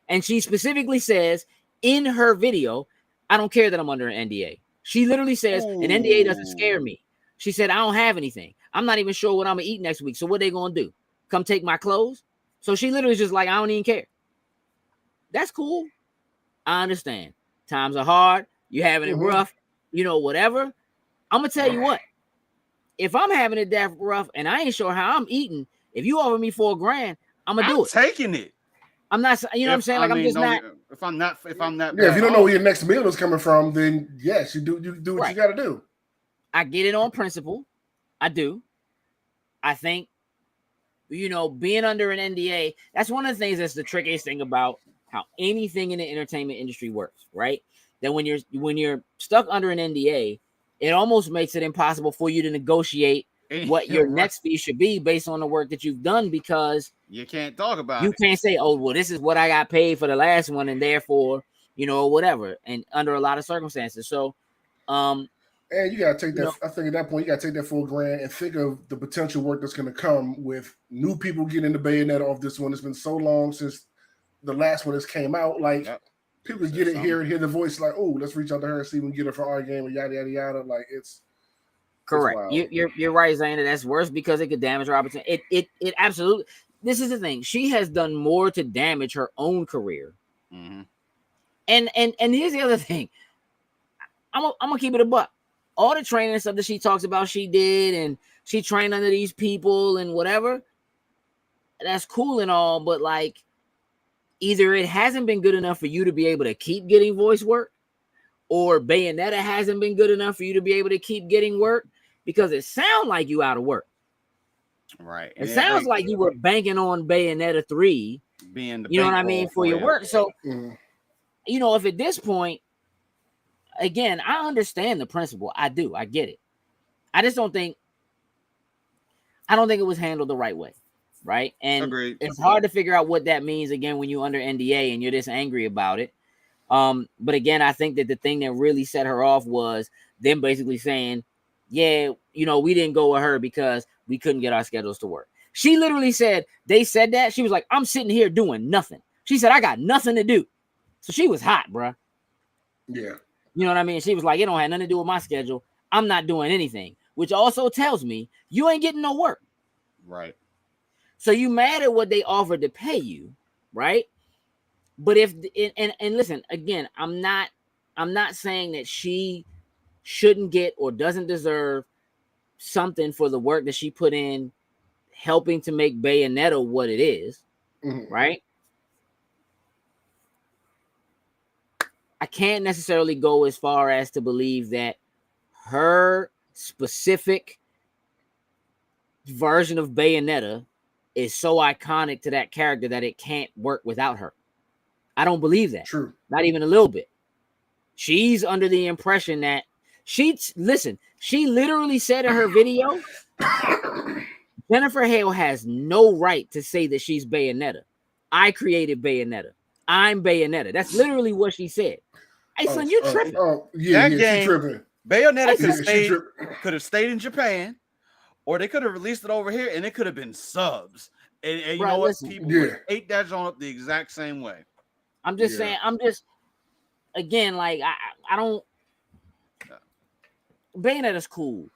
And she specifically says in her video, I don't care that I'm under an NDA. She literally says an NDA doesn't scare me. She said, I don't have anything. I'm not even sure what I'm going to eat next week. So what they going to do? Come take my clothes? So she literally is just like, I don't even care. That's cool. I understand. Times are hard. You're having it rough, whatever. I'm going to tell you what. If I'm having it that rough and I ain't sure how I'm eating, if you offer me $4,000, I'm going to do it. Taking it. I'm not, what I'm saying? Like, I'm just not. If I'm not. Yeah, if you don't know where your next meal is coming from, then yes, you do what you got to do. I get it on principle. I do. I think, being under an NDA, that's one of the things that's the trickiest thing about how anything in the entertainment industry works, right? That when you're stuck under an NDA, it almost makes it impossible for you to negotiate what your next fee should be based on the work that you've done, because you can't talk about you can't say, oh, well, this is what I got paid for the last one, and therefore, whatever. And under a lot of circumstances. So, and you gotta take that. I think at that point, you gotta take that $4,000 and think of the potential work that's gonna come with new people getting the Bayonetta off this one. It's been so long since the last one has came out. Like people can get it here and hear the voice, like, oh, let's reach out to her and see if we can get her for our game or yada yada yada. Like it's correct. You're right, Zayna. That's worse because it could damage her opportunity. It absolutely. This is the thing. She has done more to damage her own career. Mm-hmm. And here's the other thing. I'm gonna keep it a buck. All the training and stuff that she talks about, she did, and she trained under these people and whatever. That's cool and all, but like, either it hasn't been good enough for you to be able to keep getting voice work, or Bayonetta hasn't been good enough for you to be able to keep getting work, because it sounds like you out of work. Right. It sounds like you were banking on Bayonetta 3 being the what I mean, for your work. So, if at this point, again, I understand the principle. I do. I get it. I just don't think it was handled the right way. Right. And agreed. It's hard to figure out what that means again when you're under NDA and you're this angry about it. But again, I think that the thing that really set her off was them basically saying, yeah, we didn't go with her because we couldn't get our schedules to work. She literally said, they said that. She was like, I'm sitting here doing nothing. She said, I got nothing to do. So she was hot, bruh. Yeah. You know what I mean? She was like, it don't have nothing to do with my schedule. I'm not doing anything, which also tells me you ain't getting no work. Right. So you mad at what they offered to pay you, right? But if and listen, again, I'm not saying that she shouldn't get or doesn't deserve something for the work that she put in helping to make Bayonetta what it is, right? I can't necessarily go as far as to believe that her specific version of Bayonetta is so iconic to that character that it can't work without her. I don't believe that. True. Not even a little bit. She's under the impression that she literally said in her video, Jennifer Hale has no right to say that she's Bayonetta. I created Bayonetta. I'm Bayonetta. That's literally what she said. Hey, son, you tripping. That game, tripping. Bayonetta could have stayed in Japan, or they could have released it over here, and it could have been subs. And you know what? People ate that joint up the exact same way. I'm just saying, again, like, I don't. Bayonetta's cool.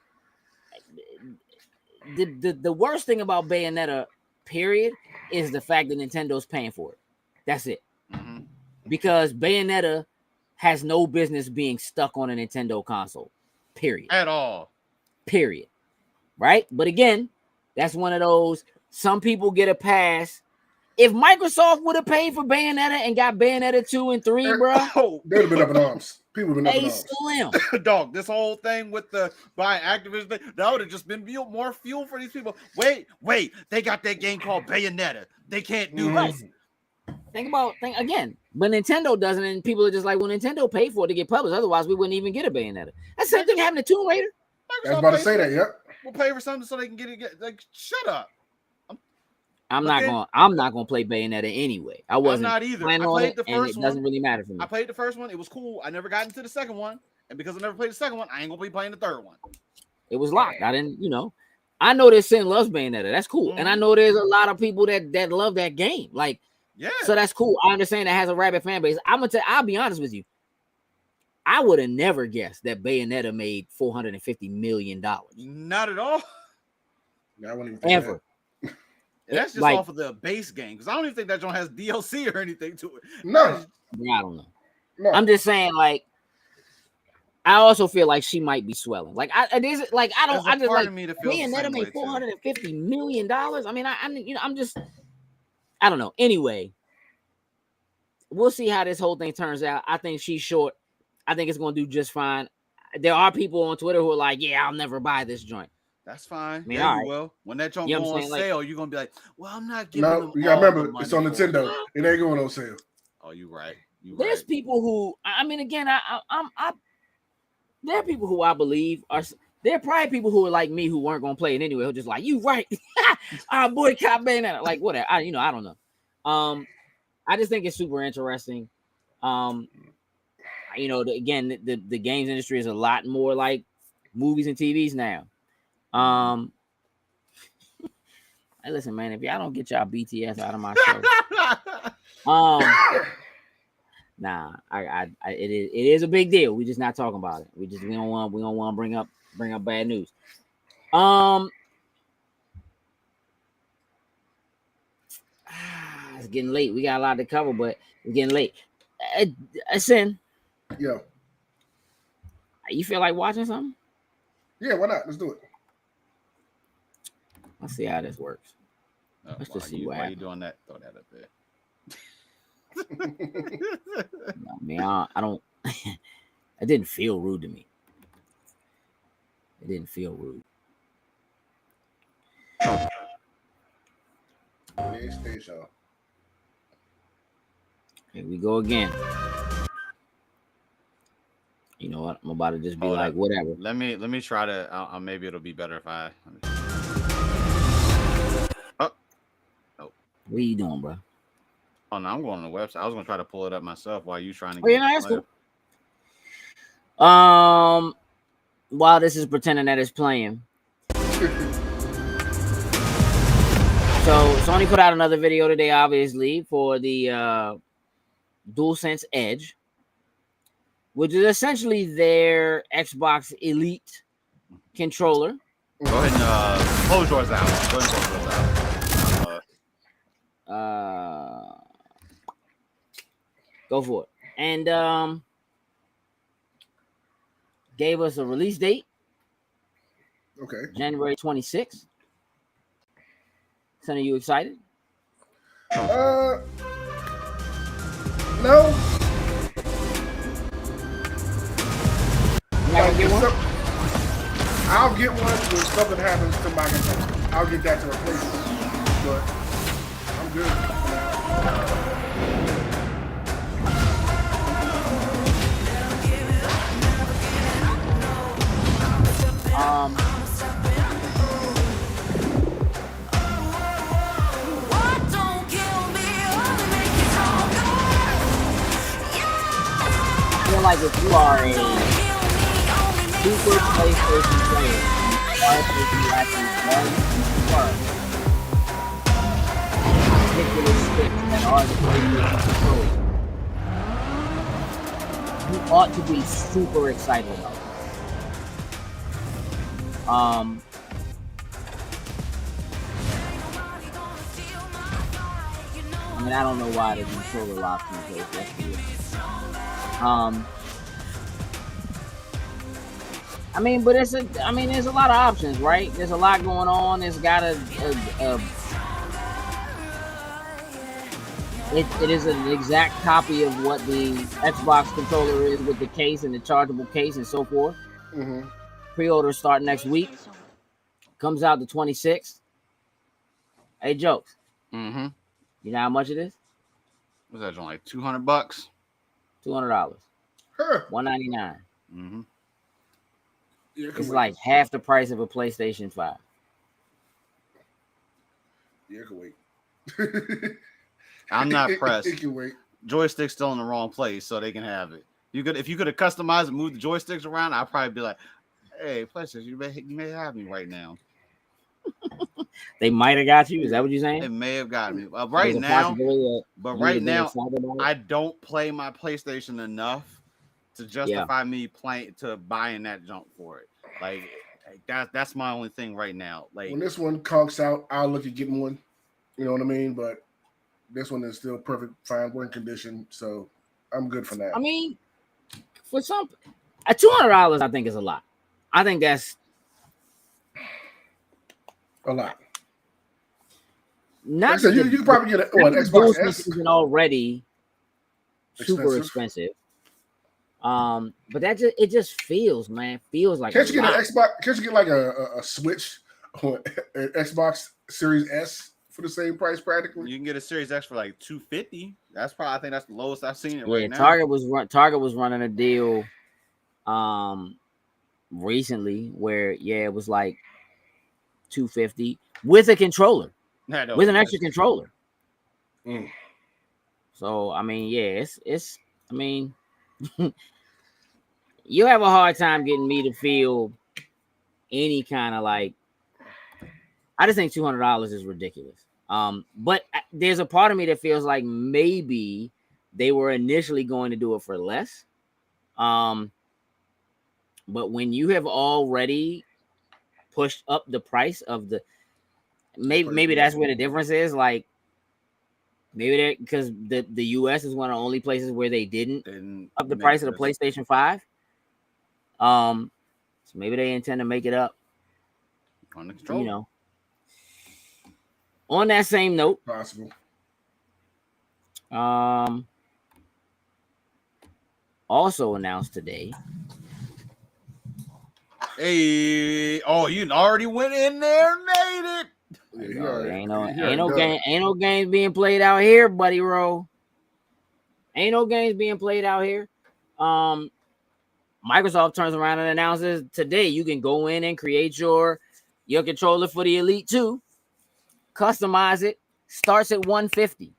The worst thing about Bayonetta, period, is the fact that Nintendo's paying for it. That's it. Mm-hmm. Because Bayonetta has no business being stuck on a Nintendo console. Period. At all. Period. Right? But again, that's one of those, some people get a pass If Microsoft would have paid for Bayonetta and got Bayonetta 2 and 3, bro, they'd have been up in arms. People would have been up in arms. Slim. Dog, this whole thing with the buying Activision thing, that would have just been more fuel for these people. Wait, they got that game called Bayonetta. They can't do this. Think again, but Nintendo doesn't, and people are just like, well, Nintendo paid for it to get published. Otherwise, we wouldn't even get a Bayonetta. That same thing happened to Tomb Raider. I was about to say that. Yep. We'll pay for something so they can get it. Like, shut up. I'm not gonna play Bayonetta anyway. I wasn't. I'm not either. I played the first one. It doesn't really matter for me. I played the first one. It was cool. I never got into the second one, and because I never played the second one, I ain't gonna be playing the third one. It was locked. I didn't. I know that Sin loves Bayonetta. That's cool, and I know there's a lot of people that love that game. Like, yeah. So that's cool. I understand it has a rabid fan base. I'll be honest with you. I would have never guessed that Bayonetta made $450 million. Not at all. I wouldn't even ever. That's just off of the base game, because I don't even think that joint has DLC or anything to it. No, I don't know. No. I'm just saying, like, I also feel like she might be swelling. Like, I just like Bayonetta made $450 million. I mean, I don't know. Anyway, we'll see how this whole thing turns out. I think she's short. I think it's going to do just fine. There are people on Twitter who are like, "Yeah, I'll never buy this joint." That's fine. I mean, yeah, you will. When that joint go on sale, you're gonna be like, "Well, I'm not giving." No, you gotta remember it's on Nintendo. It ain't going on sale. Oh, you're right. There's people who, I mean, again, there are people who I believe are. There are probably people who are like me who weren't gonna play it anyway. Who just like, "You right? I boycott Bayonetta." Like whatever. I don't know. I just think it's super interesting. Again, the games industry is a lot more like movies and TVs now. Hey, listen, man, if y'all don't get y'all BTS out of my show, it is a big deal. We just not talking about it. We don't want to bring up bad news. It's getting late. We got a lot to cover, but it's getting late. Sin. Yeah. You feel like watching something? Yeah, why not? Let's do it. Let's see how this works. Let's just see why you doing that? Throw that up there. I mean, I don't. It didn't feel rude to me. It didn't feel rude. Here we go again. You know what? I'm about to just be like, whatever. Let me try to. Maybe it'll be better if I. What are you doing, bro? Oh no, I'm going on the website. I was gonna try to pull it up myself while you trying to. That's cool. While this is pretending that it's playing. So Sony put out another video today, obviously, for the DualSense Edge, which is essentially their Xbox Elite controller. Go ahead and close yours out. Go ahead and close yours out. Go for it. And gave us a release date. Okay. January 26th. Son, are you excited? No. I'll get one when something happens to my controller. I'll get that to replace it. But I'm good for now. I feel like if you are a super PlayStation player, particular sticks that are the PlayStation controllers, you ought to be super excited about it. I mean, I don't know why the controller locks in place. That's weird. I mean, but there's a lot of options, right? There's a lot going on. It's got It is an exact copy of what the Xbox controller is with the case and the chargeable case and so forth. Mm-hmm. Pre-orders start next week. Comes out the 26th. Hey, Jokes. Mm-hmm. You know how much it is? What's that, like $200? $200. Huh. $199. Mm-hmm. Yeah, It's like half the price of a PlayStation 5. Yeah, I can wait. I'm not pressed. It can wait. Joystick's still in the wrong place, so they can have it. If you could have customized and moved the joysticks around, I'd probably be like, "Hey, PlayStation, you may have me right now." They might have got you. Is that what you're saying? They may have got me right There's a now, possibility but that right you'd be now, excited about it? I don't play my PlayStation enough to justify me buying that junk for it. Like that's my only thing right now. Like when this one conks out, I'll look at getting one. You know what I mean? But this one is still perfect, fine working condition, so I'm good for now. I mean, for some, at $200, I think is a lot. I think that's a lot. Not. Like I said, you can probably get an Xbox S. Isn't already super expensive. But it just feels, man. Feels like. Can't you get an Xbox? Can't you get like a Switch or an Xbox Series S for the same price practically? You can get a Series X for like $250. I think that's the lowest I've seen it right now. Target was running a deal recently where it was like $250 with a controller. With an extra controller. Mm. So I mean, it's I mean you have a hard time getting me to feel any kind of like, I just think $200 is ridiculous. But there's a part of me that feels like maybe they were initially going to do it for less. But when you have already pushed up the price of the, maybe that's where the difference is. Like maybe because the US is one of the only places where they didn't up the price of the PlayStation 5. So maybe they intend to make it up on the controller. You know. On that same note, possible. Also announced today. Hey, you already went in there and made it. Ain't no games being played out here, buddy. Ain't no games being played out here. Microsoft turns around and announces today you can go in and create your controller for the Elite 2, customize it, starts at $150.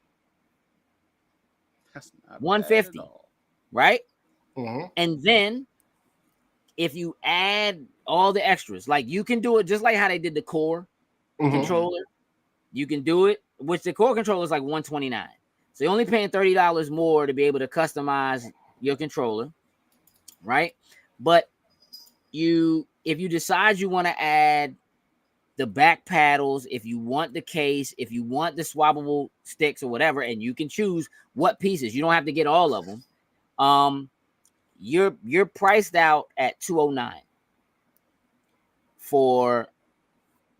That's not $150, right? Mm-hmm. And then if you add all the extras, like you can do it just like how they did the core controller. You can do it, which the core controller is like $129. So you're only paying $30 more to be able to customize your controller, right? But if you decide you want to add the back paddles, if you want the case, if you want the swappable sticks or whatever, and you can choose what pieces, you don't have to get all of them. You're priced out at $209 for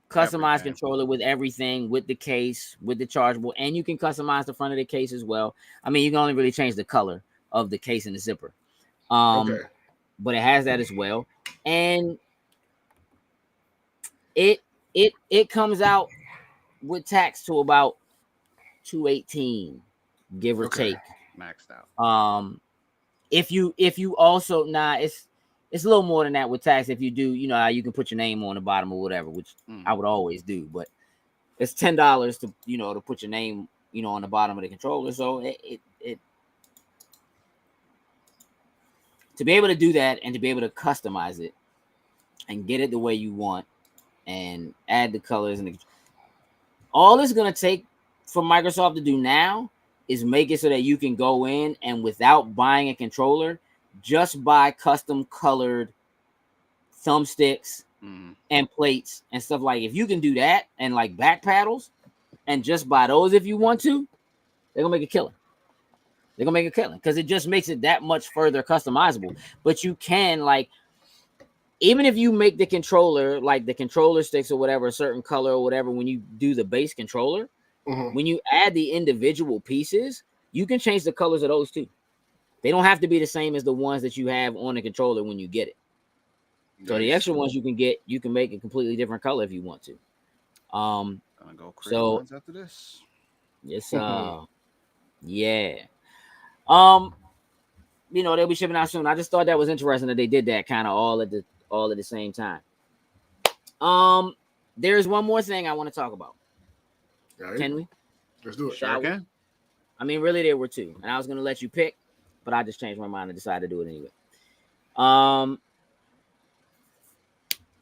customized controller with everything, with the case, with the chargeable, and you can customize the front of the case as well. I mean, you can only really change the color of the case and the zipper. But it has that as well. And it comes out with tax to about $218, give or take. Maxed out. If you also it's a little more than that with tax. If you do, you can put your name on the bottom or whatever, which I would always do, but it's $10 to to put your name on the bottom of the controller. So it to be able to do that and to be able to customize it and get it the way you want and add the colors and all it's going to take for Microsoft to do now is make it so that you can go in and without buying a controller, just buy custom colored thumbsticks and plates and stuff. Like if you can do that and like back paddles and just buy those if you want to, they're gonna make a killing. They're gonna make a killing because it just makes it that much further customizable. But you can, like, even if you make the controller, like the controller sticks or whatever, a certain color or whatever, when you do the base controller, when you add the individual pieces, you can change the colors of those too. They don't have to be the same as the ones that you have on the controller when you get it. So the extra ones you can make a completely different color if you want to. Gonna go create ones after this. Yes, yeah. They'll be shipping out soon. I just thought that was interesting that they did that kind of all at the same time. There's one more thing I want to talk about. Right. Can we? Let's do it. Sure can. I mean, really, there were two, and I was gonna let you pick, but I just changed my mind and decided to do it anyway.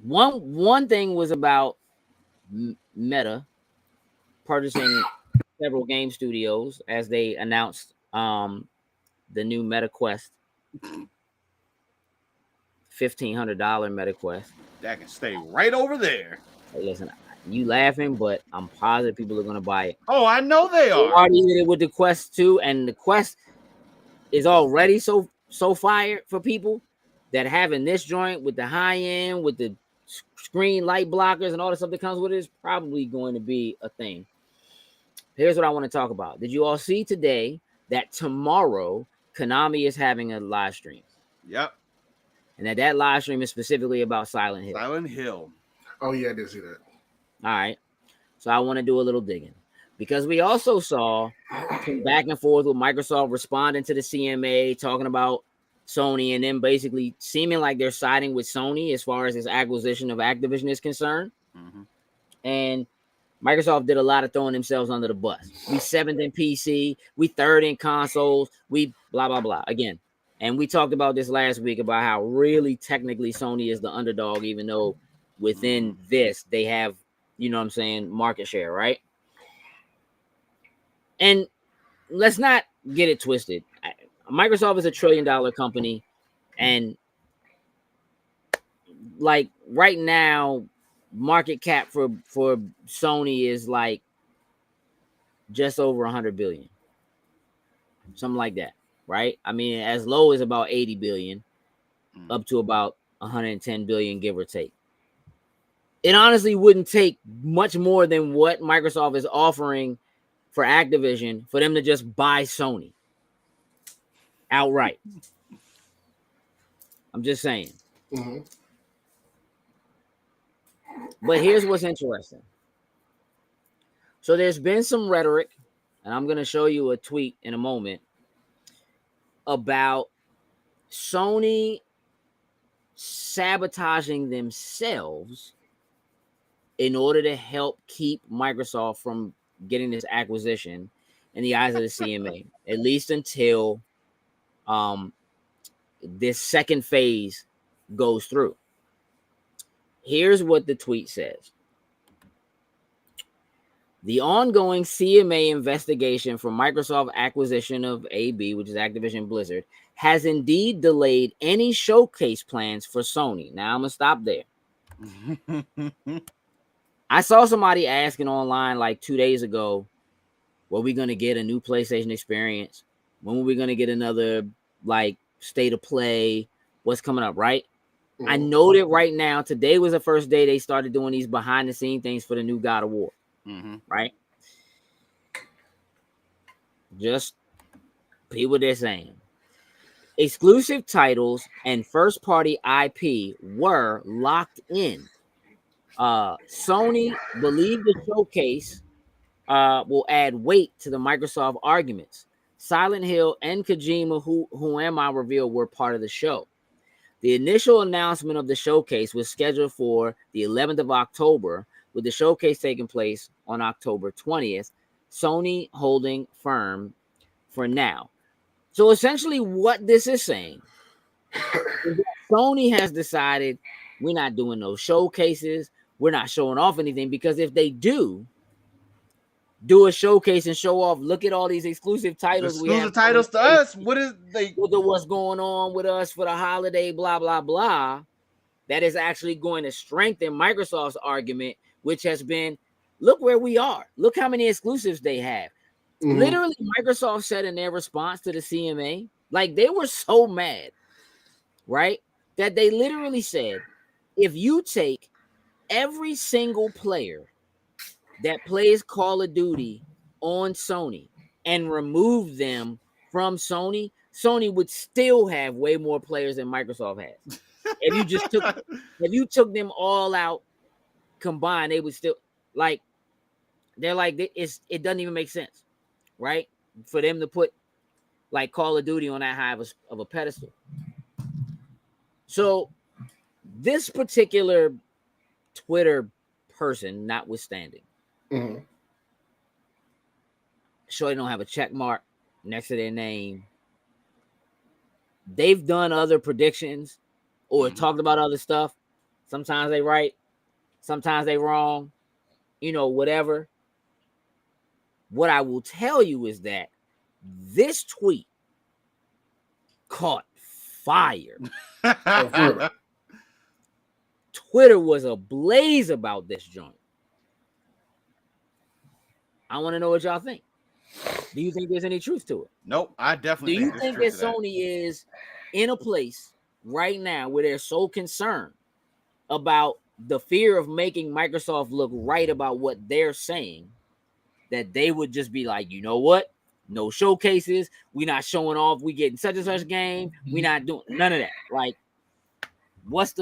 One thing was about Meta purchasing several game studios as they announced the new Meta Quest, $1,500 Meta Quest. That can stay right over there. Hey, listen, you laughing, but I'm positive people are gonna buy it. Oh, I know they are. They already did it with the Quest 2, and the Quest is already so fire for people that having this joint with the high end, with the screen light blockers and all the stuff that comes with it is probably going to be a thing. Here's what I want to talk about. Did you all see today that tomorrow Konami is having a live stream? Yep. And that live stream is specifically about Silent Hill. Silent Hill. Oh, yeah, I did see that. All right. So I want to do a little digging. Because we also saw back and forth with Microsoft responding to the CMA, talking about Sony, and then basically seeming like they're siding with Sony as far as this acquisition of Activision is concerned. Mm-hmm. And Microsoft did a lot of throwing themselves under the bus. We 7th in PC, we 3rd in consoles, we blah, blah, blah. Again, and we talked about this last week about how really technically Sony is the underdog, even though within this they have, market share, right? And let's not get it twisted. Microsoft is $1 trillion company, and like right now, market cap for Sony is like just over 100 billion, something like that, right? I mean, as low as about 80 billion, up to about 110 billion, give or take. It honestly wouldn't take much more than what Microsoft is offering for Activision for them to just buy Sony outright. I'm just saying. Mm-hmm. But here's what's interesting. So there's been some rhetoric, and I'm going to show you a tweet in a moment about Sony sabotaging themselves in order to help keep Microsoft from getting this acquisition in the eyes of the CMA, at least until this second phase goes through. Here's what the tweet says. The ongoing CMA investigation for Microsoft acquisition of AB, which is Activision Blizzard, has indeed delayed any showcase plans for Sony. Now, I'm going to stop there. I saw somebody asking online like 2 days ago, were we going to get a new PlayStation experience? When were we going to get another like state of play? What's coming up, right? Mm-hmm. I know that right now, today was the first day they started doing these behind the scene things for the new God of War, right? Just people they're saying. Exclusive titles and first party IP were locked in. Sony believed the showcase will add weight to the Microsoft arguments. Silent Hill and Kojima, who am I revealed, were part of the show. The initial announcement of the showcase was scheduled for the 11th of October, with the showcase taking place on October 20th. Sony holding firm for now. So essentially what this is saying is that Sony has decided we're not doing those showcases. We're not showing off anything, because if they do a showcase and show off, look at all these exclusive titles. Exclusive titles to us. What is they? What's going on with us for the holiday? Blah blah blah. That is actually going to strengthen Microsoft's argument, which has been, look where we are. Look how many exclusives they have. Mm-hmm. Literally, Microsoft said in their response to the CMA, like they were so mad, right, that they literally said, if you take every single player that plays Call of Duty on Sony and removed them from Sony, Sony would still have way more players than Microsoft has. If you took them all out combined, they would still like. They're like it doesn't even make sense, right? For them to put like Call of Duty on that high of a pedestal. So this particular Twitter person, notwithstanding, sure they don't have a check mark next to their name. They've done other predictions or talked about other stuff. Sometimes they right, sometimes they wrong, whatever. What I will tell you is that this tweet caught fire. Twitter was ablaze about this joint. I want to know what y'all think. Do you think there's any truth to it? Nope, I definitely. Do you think that Sony is in a place right now where they're so concerned about the fear of making Microsoft look right about what they're saying that they would just be like, you know what? No showcases. We're not showing off. We getting such and such game. We're not doing none of that. Like, because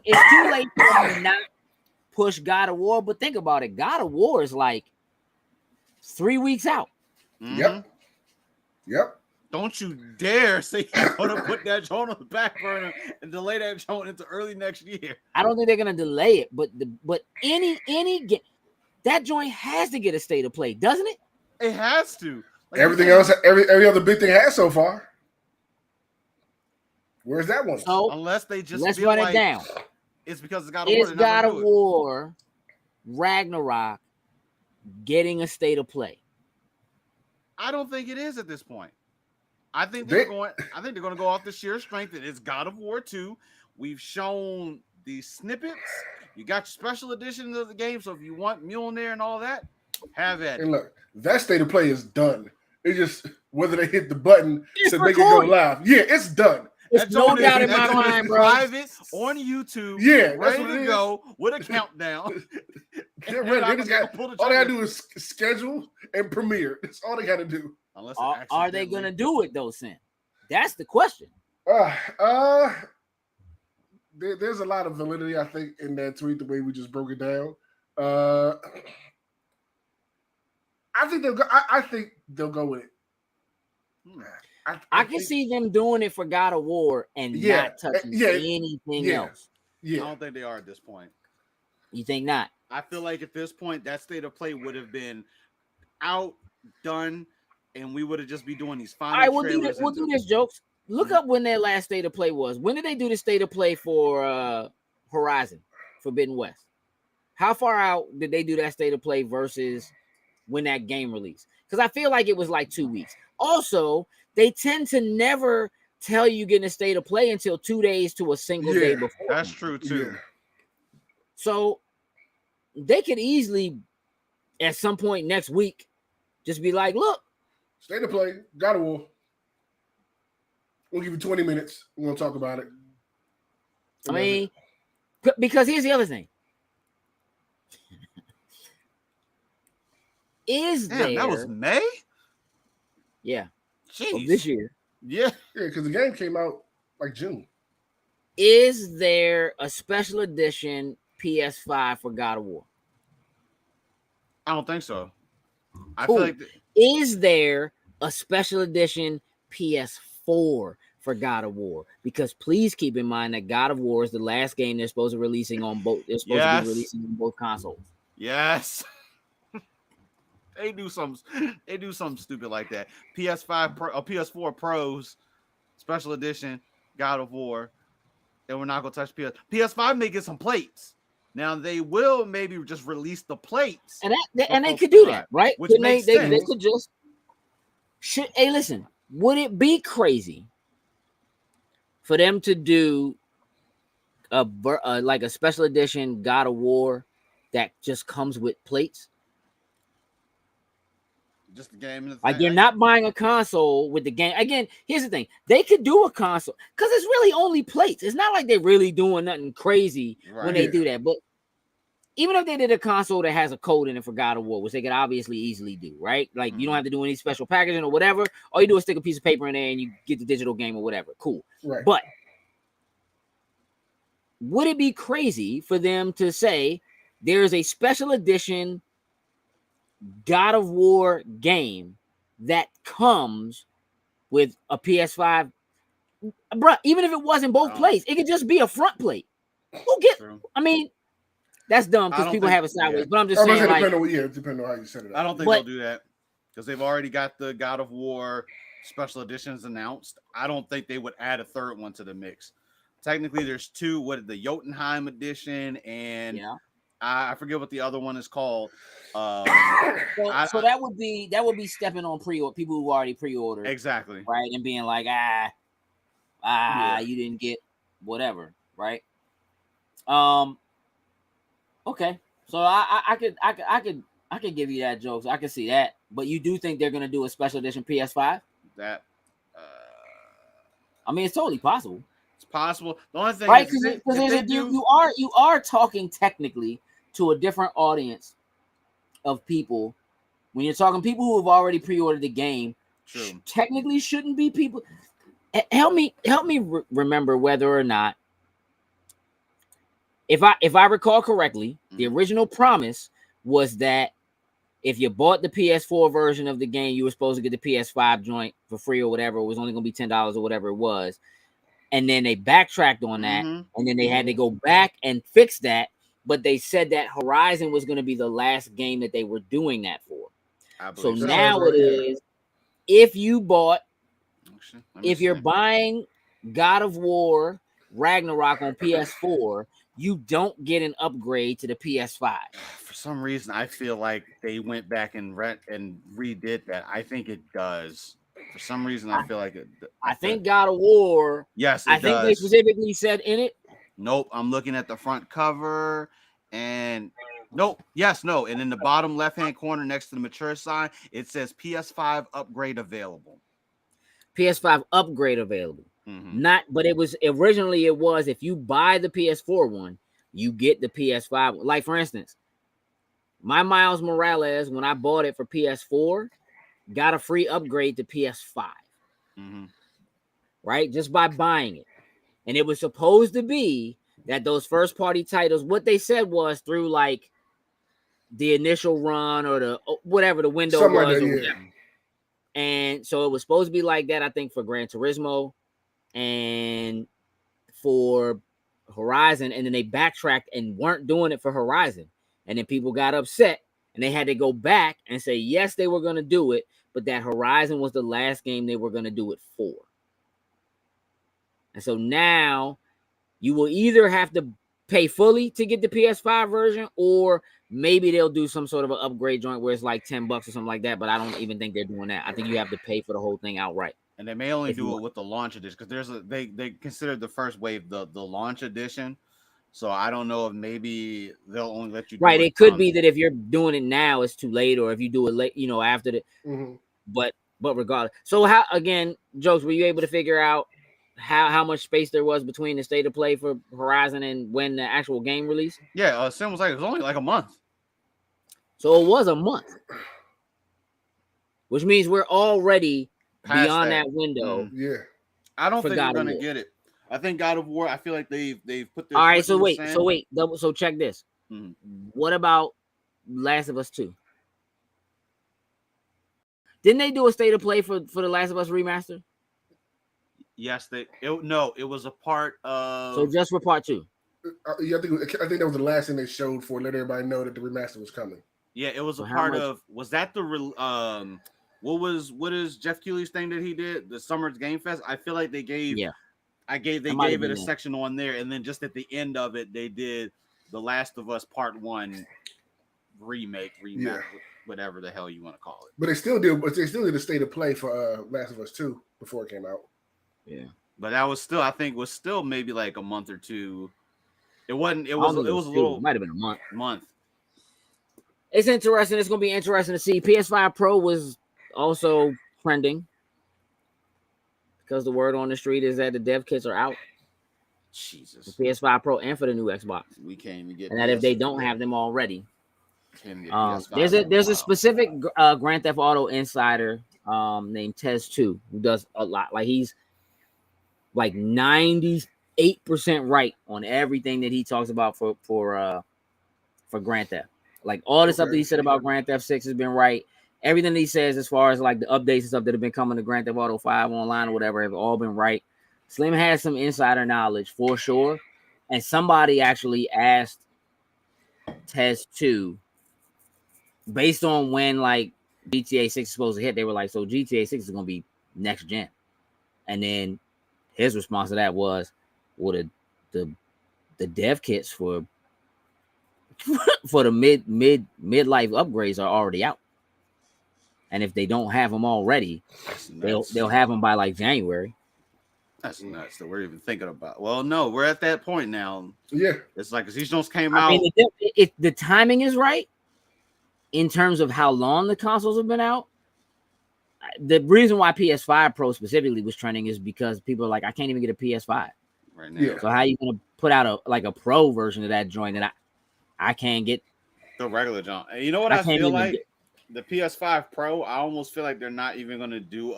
it's too late for them to not push God of War. But think about it. God of War is like 3 weeks out. Yep. Don't you dare say you're going to put that joint on the back burner and delay that joint into early next year. I don't think they're going to delay it, but any that joint has to get a state of play, doesn't it? It has to. Like everything else, every other big thing has so far. Where's that one? So unless they just let's run it down. It's because it's God of War. Is God of War Ragnarok getting a state of play? I don't think it is at this point. I think they're going to go off the sheer strength that it's God of War 2. We've shown the snippets. You got your special editions of the game, so if you want Mjolnir and all that, have at it. And look, that state of play is done. It's just whether they hit the button to make it go live. Yeah, it's done. There's no doubt in my mind, bro. Private on YouTube. Yeah, ready to go with a countdown. They're ready. All they gotta do is schedule and premiere. That's all they gotta do. Unless are they gonna do it though, Sam? That's the question. There's a lot of validity, I think, in that tweet. The way we just broke it down. I think they'll go. I think they'll go with it. I can see them doing it for God of War and not touching anything else. Yeah. I don't think they are at this point. You think not? I feel like at this point, that state of play would have been out, done, and we would have just be doing these final. All right, we'll do this, jokes. Look up when their last state of play was. When did they do the state of play for Horizon Forbidden West? How far out did they do that state of play versus when that game released? Because I feel like it was like 2 weeks. Also, they tend to never tell you getting a state of play until 2 days to a single day before. That's true too. Yeah. So they could easily, at some point next week, just be like, look. State of play, God of War. We'll give you 20 minutes. We're going to talk about it. I mean, because here's the other thing. That was May? Yeah. Jeez. Of this year. Yeah. Yeah, because the game came out like June. Is there a special edition PS5 for God of War? I don't think so. I feel like is there a special edition PS4 for God of War? Because please keep in mind that God of War is the last game they're supposed to be releasing on both. They're supposed to be releasing on both consoles. Yes. They do something stupid like that. PS5 Pro, PS4 Pros, special edition, God of War, and we're not gonna touch PS5. May get some plates. Now they will maybe just release the plates, and they could do that, right? Which makes sense. They could just. Hey, listen, would it be crazy for them to do like a special edition God of War that just comes with plates? Just the game. Like you're not buying a console with the game. Again, here's the thing. They could do a console because it's really only plates. It's not like they're really doing nothing crazy when they do that. But even if they did a console that has a code in it for God of War, which they could obviously easily do, right? Like you don't have to do any special packaging or whatever. All you do is stick a piece of paper in there and you get the digital game or whatever. Cool. Right. But would it be crazy for them to say there's a special edition God of War game that comes with a PS5? Bruh, even if it wasn't both plates, it could just be a front plate. Who get? I mean, that's dumb because people have it sideways. But I'm just saying, like, depending on how you set it up. I don't think they'll do that because they've already got the God of War special editions announced. I don't think they would add a third one to the mix. Technically, there's two. What the Jotunheim edition and I forget what the other one is called. So that would be stepping on people who already pre-ordered, exactly, right, and being like, you didn't get whatever, right? Okay, so I could give you that joke. So I can see that, but you do think they're gonna do a special edition PS5? That, I mean, it's totally possible. It's possible. The only thing, right? Because you are talking technically to a different audience of people when you're talking people who have already pre-ordered the game. True. Technically, shouldn't be people. Help me remember whether or not. If I recall correctly, the original promise was that if you bought the PS4 version of the game, you were supposed to get the PS5 joint for free or whatever. It was only going to be $10 or whatever it was. And then they backtracked on that, and then they had to go back and fix that. But they said that Horizon was going to be the last game that they were doing that for. So now it is, if you bought, if you're buying God of War Ragnarok on PS4, you don't get an upgrade to the PS5. For some reason, I feel like they went back and redid that. I think it does. For some reason, I feel like it. I think God of War. Yes, I think they specifically said in it. Nope, I'm looking at the front cover, and nope, yes, no, and in the bottom left-hand corner next to the mature sign, it says PS5 upgrade available. PS5 upgrade available. Not, but it was originally it was if you buy the PS4 one, you get the PS5. Like for instance, my Miles Morales, when I bought it for PS4, got a free upgrade to PS5. Right, just by buying it. And it was supposed to be that those first party titles, what they said was through like the initial run or the whatever the window was, like that, and so it was supposed to be like that. I think for Gran Turismo and for Horizon, and then they backtracked and weren't doing it for Horizon, and then people got upset and they had to go back and say yes, they were going to do it, but that Horizon was the last game they were going to do it for. And so now you will either have to pay fully to get the PS5 version, or maybe they'll do some sort of an upgrade joint where it's like $10 or something like that. But I don't even think they're doing that. I think you have to pay for the whole thing outright. And they may only do it with the launch edition because they considered the first wave the launch edition. So I don't know if maybe they'll only let you do right. It could be that if you're doing it now, it's too late, or if you do it late, after the. But regardless. So how again, Jokes, were you able to figure out how much space there was between the state of play for Horizon and when the actual game released? Yeah, Sim was like it was only like a month. So it was a month, which means we're already beyond that window. Yeah, I don't think we're gonna get it. I think God of War. I feel like they've put their. All right, so wait, so check this. What about Last of Us 2? Didn't they do a state of play for the Last of Us remaster? Yes, it was a part of. So just for part 2. Yeah, I think that was the last thing they showed for let everybody know that the remaster was coming. Yeah, it was a part of. Was that the what is Jeff Keighley's thing that he did, the Summer's Game Fest? I feel like they gave. Yeah, they gave it a section on there, and then just at the end of it, they did the Last of Us Part 1 remake, whatever the hell you want to call it. But they still did a state of play for Last of Us 2 before it came out. Yeah, but that was still, I think, maybe like a month or two. It wasn't. It was a little. Might have been a month. It's interesting. It's going to be interesting to see. PS5 Pro was also trending because the word on the street is that the dev kits are out. Jesus. For PS5 Pro and for the new Xbox. We can't even get. And that if they don't have them already, there's a specific Grand Theft Auto insider named Tez2 who does a lot. Like he's like 98% right on everything that he talks about for Grand Theft. Like all the stuff that he said about Grand Theft 6 has been right. Everything that he says as far as like the updates and stuff that have been coming to Grand Theft Auto 5 online or whatever have all been right. Slim has some insider knowledge for sure. And somebody actually asked Tez2 based on when like GTA 6 is supposed to hit, they were like, so GTA 6 is going to be next gen. And then his response to that was, well, the dev kits for the midlife upgrades are already out. And if they don't have them already, they'll have them by like January. That's nuts that we're even thinking about. Well, no, we're at that point now. Yeah, it's like because these Jones came out. I mean, if the timing is right in terms of how long the consoles have been out, the reason why PS5 Pro specifically was trending is because people are like, I can't even get a PS5 right now. Yeah. So how are you gonna put out a pro version of that joint that I can't get the regular joint? You know what I feel like? The PS5 Pro, I almost feel like they're not even gonna do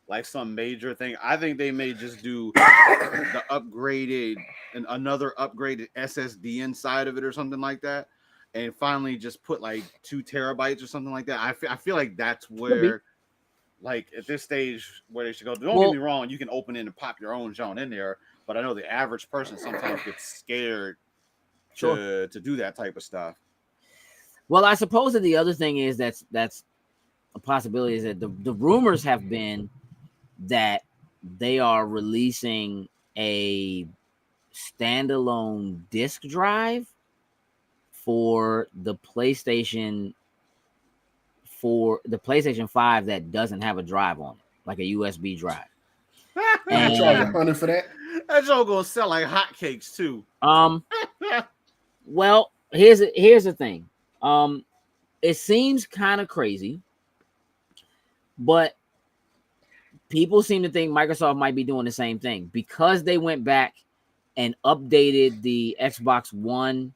like some major thing. I think they may just do the upgraded and another upgraded SSD inside of it or something like that, and finally just put like 2 terabytes or something like that. I feel like that's where, like at this stage, where they should go. Don't get me wrong, you can open it and pop your own joint in there, but I know the average person sometimes gets scared to do that type of stuff. Well, I suppose that the other thing is that's a possibility is that the rumors have been that they are releasing a standalone disk drive for the PlayStation 5 that doesn't have a drive on it, like a USB drive. And charge $100 for that. That's all gonna sell like hotcakes too. Well, here's the thing. It seems kind of crazy, but people seem to think Microsoft might be doing the same thing because they went back and updated the Xbox One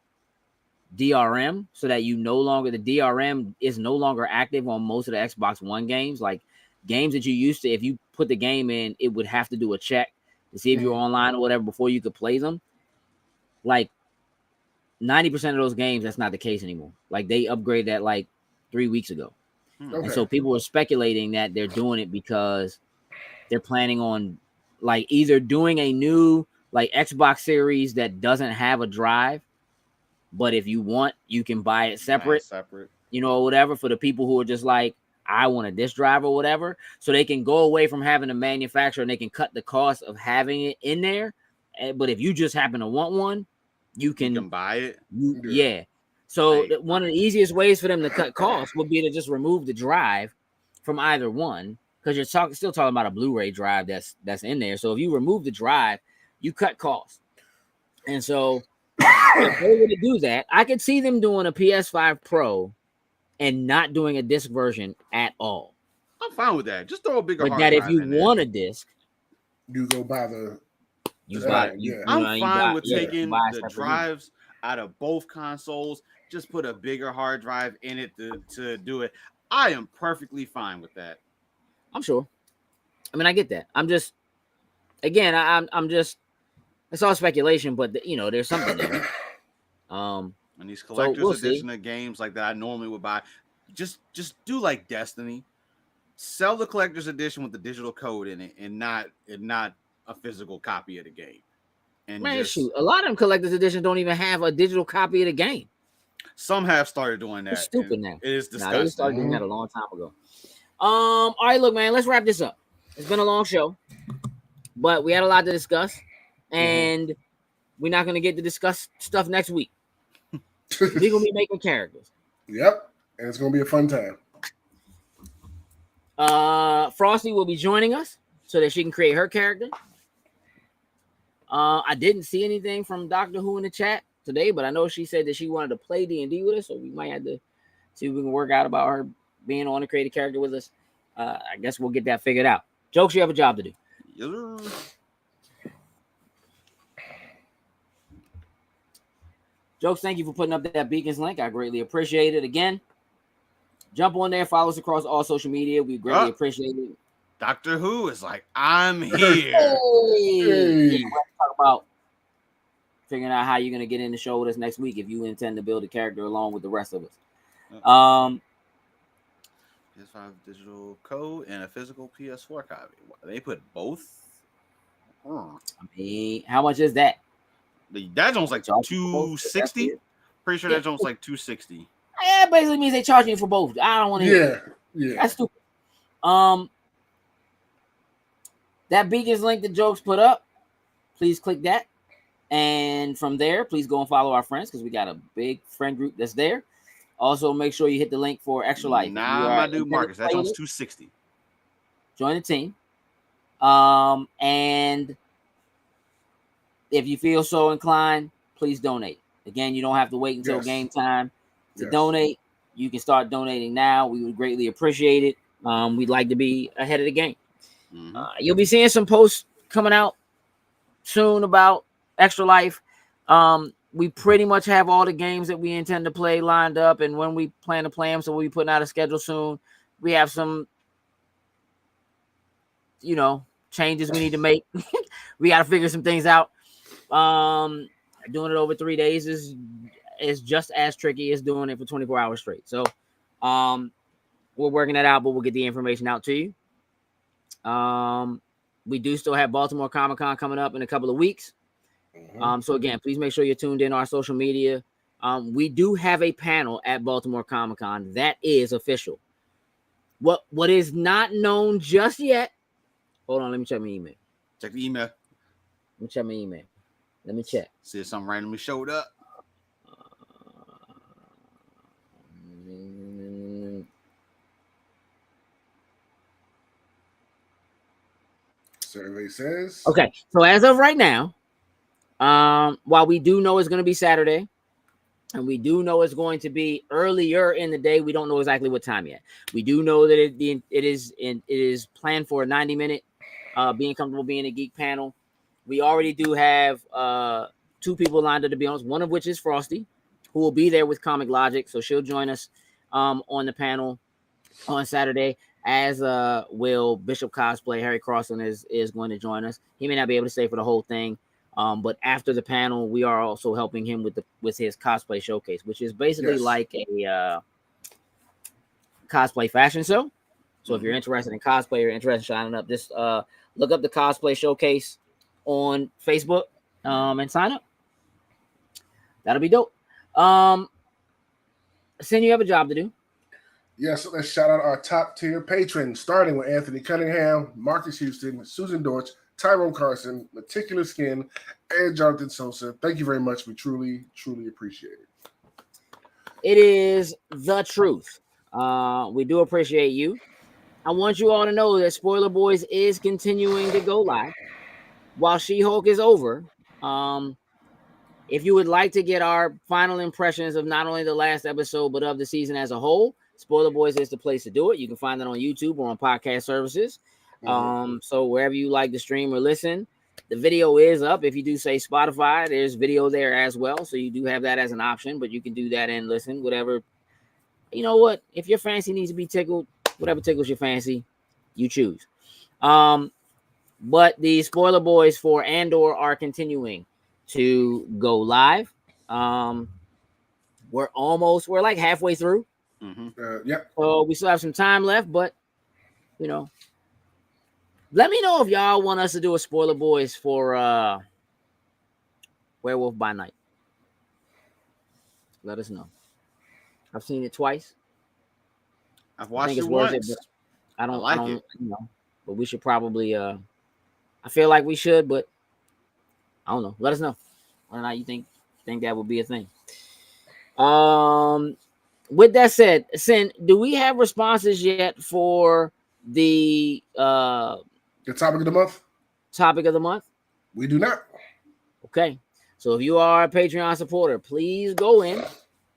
DRM so that the DRM is no longer active on most of the Xbox One games. Like games that you used to, if you put the game in, it would have to do a check to see if you're online or whatever before you could play them. Like 90% of those games, that's not the case anymore. Like they upgraded that like 3 weeks ago. Okay. And so people were speculating that they're doing it because they're planning on like either doing a new like Xbox Series that doesn't have a drive, but if you want, you can buy it separate, you know, whatever, for the people who are just like, I want a disk drive or whatever. So they can go away from having a manufacturer and they can cut the cost of having it in there. But if you just happen to want one, you can buy it. Yeah. So one of the easiest ways for them to cut costs would be to just remove the drive from either one, because you're still talking about a Blu-ray drive that's in there. So if you remove the drive, you cut costs. And so if they were to do that, I could see them doing a PS5 Pro and not doing a disc version at all. I'm fine with that. Just throw a bigger hard drive. But that if you want a disc, you go buy the. I'm fine with taking the drives out of both consoles. Just put a bigger hard drive in it to do it. I am perfectly fine with that. I'm sure. I mean, I get that. I'm just, again, I'm just, it's all speculation, but there's something there. And these collector's edition of games like that I normally would buy, just do like Destiny. Sell the collector's edition with the digital code in it and not a physical copy of the game. And shoot, a lot of them collector's editions don't even have a digital copy of the game. Some have started doing that. It's stupid now. It is disgusting. They started doing that a long time ago. All right, look, man, let's wrap this up. It's been a long show, but we had a lot to discuss, and we're not going to get to discuss stuff next week. We're going to be making characters. Yep, and it's going to be a fun time. Frosty will be joining us so that she can create her character. I didn't see anything from Doctor Who in the chat today, but I know she said that she wanted to play D&D with us, so we might have to see if we can work out about her being on to create a character with us. I guess we'll get that figured out. Jokes, you have a job to do. Jokes, thank you for putting up that Beacons link. I greatly appreciate it. Again, jump on there, follow us across all social media. We greatly appreciate it. Doctor Who is like, I'm here. Hey. Yeah, we'll talk about figuring out how you're going to get in the show with us next week if you intend to build a character along with the rest of us. PS5 digital code and a physical PS4 copy. They put both. I mean, how much is that? That one's like 260. Pretty sure that one's like 260. Yeah, it basically means they charging you for both. I don't want to. Yeah. That's stupid. That Beacons link the Jokes put up. Please click that. And from there, please go and follow our friends because we got a big friend group that's there. Also, make sure you hit the link for Extra Life. Nah, my dude Marcus, that one's 260. Join the team. And if you feel so inclined, please donate. Again, you don't have to wait until game time to donate. You can start donating now. We would greatly appreciate it. We'd like to be ahead of the game. Mm-hmm. You'll be seeing some posts coming out soon about Extra Life. We pretty much have all the games that we intend to play lined up and when we plan to play them. So we'll be putting out a schedule soon. We have some, changes we need to make. We got to figure some things out. Doing it over 3 days is just as tricky as doing it for 24 hours straight. So we're working that out, but we'll get the information out to you. We do still have Baltimore Comic-Con coming up in a couple of weeks. So again, please make sure you're tuned in our social media. We do have a panel at Baltimore Comic-Con that is official. What is not known just yet? Hold on, let me check my email. Check the email. Let me check my email. Let me check. See if something randomly showed up. Survey says. Okay, so as of right now, while we do know it's going to be Saturday, and we do know it's going to be earlier in the day, we don't know exactly what time yet. We do know that it is planned for a 90-minute being comfortable being a geek panel. We already do have 2 people lined up, to be honest, one of which is Frosty, who will be there with Comic Logic. So she'll join us on the panel on Saturday, as will Bishop Cosplay. Harry Crossan is going to join us. He may not be able to stay for the whole thing. But after the panel, we are also helping him with his cosplay showcase, which is basically like a cosplay fashion show. So if you're interested in cosplay or interested in shining up, just look up the cosplay showcase on Facebook and sign up. That'll be dope. Sin, you have a job to do. Yes, so let's shout out our top tier patrons, starting with Anthony Cunningham, Marcus Houston, Susan Dortch, Tyrone Carson, Meticulous Skin, and Jonathan Sosa. Thank you very much. We truly, truly appreciate it. It is the truth. We do appreciate you. I want you all to know that Spoiler Boys is continuing to go live while She-Hulk is over. If you would like to get our final impressions of not only the last episode, but of the season as a whole, Spoiler Boys is the place to do it. You can find it on YouTube or on podcast services. So wherever you like to stream or listen, the video is up. If you do say Spotify, there's video there as well. So you do have that as an option, but you can do that and listen, whatever. You know what? If your fancy needs to be tickled, whatever tickles your fancy, you choose. But the Spoiler Boys for Andor are continuing to go live. We're like halfway through. Yep. So we still have some time left, but let me know if y'all want us to do a Spoiler Boys for Werewolf by Night. Let us know. I've seen it twice. I've watched it once. I don't like it. But we should probably I feel like we should, but I don't know. Let us know whether or not you think that would be a thing. With that said, Sin, do we have responses yet for the topic of the month? Topic of the month? We do not. Okay. So if you are a Patreon supporter, please go in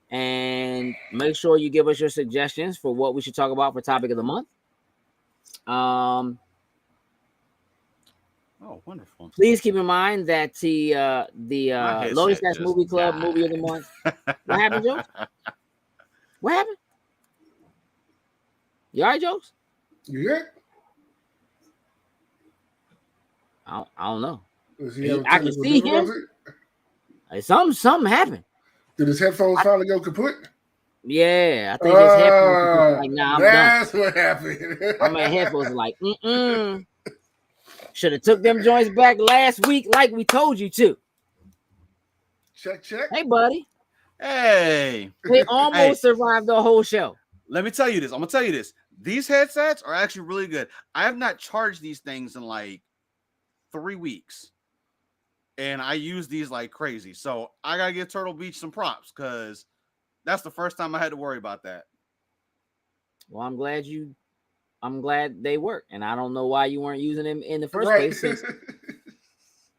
and make sure you give us your suggestions for what we should talk about for topic of the month. Oh, wonderful. Please keep in mind that the Loading Stacks just Movie Club died. Movie of the Month. What happened, Jokes? What happened? You all right, Jokes? You good? I don't know. I can see him. Something happened. Did his headphones finally go kaput? Yeah, I think his headphones were like, nah, I'm that's done. What happened. I mean, headphones were like, should have took them joints back last week like we told you to. Check. Hey, buddy. Hey. They almost survived the whole show. Let me tell you this. I'm going to tell you this. These headsets are actually really good. I have not charged these things in like 3 weeks. And I use these like crazy. So I got to give Turtle Beach some props because that's the first time I had to worry about that. Well, I'm glad they work. And I don't know why you weren't using them in the first place since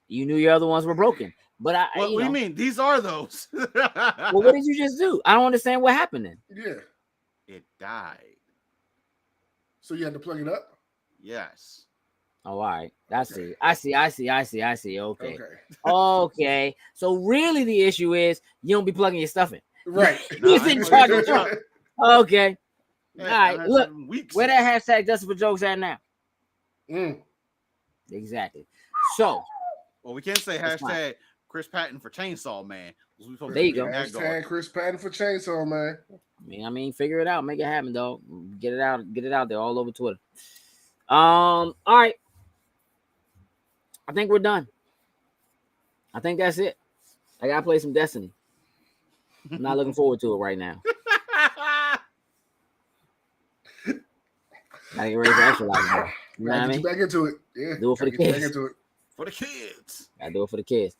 you knew your other ones were broken. But what do you mean? These are those. Well, what did you just do? I don't understand what happened then. Yeah. It died. So you had to plug it up? Yes. Oh, all right. I see. Okay. So really the issue is you don't be plugging your stuff in. Right. He's in charge of it. Okay. Yeah, all right. Look, where that hashtag Justin for Jokes at now? Exactly. So. Well, we can't say hashtag Chris Patton for Chainsaw Man. There you go. Hashtag Chris Patton for Chainsaw Man. I mean, figure it out, make it happen, dog. Get it out there all over Twitter. All right. I think we're done. I think that's it. I gotta play some Destiny. I'm not looking forward to it right now. Gotta get ready for extra life. You know what I mean? Back into it. Yeah. Do it for the kids. For the kids. Gotta do it for the kids.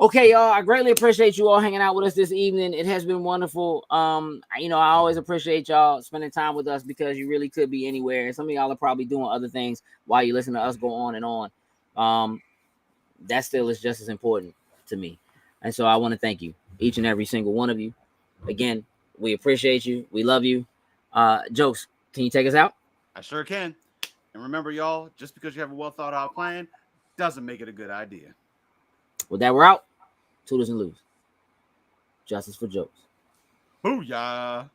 Okay, y'all. I greatly appreciate you all hanging out with us this evening. It has been wonderful. I always appreciate y'all spending time with us because you really could be anywhere. And some of y'all are probably doing other things while you listen to us go on and on. That still is just as important to me. And so I want to thank you, each and every single one of you. Again, we appreciate you. We love you. Jokes, can you take us out? I sure can. And remember, y'all, just because you have a well thought out plan doesn't make it a good idea. With that, we're out. Toodles and lose. Justice for Jokes. Booyah.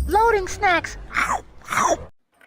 Loading Snacks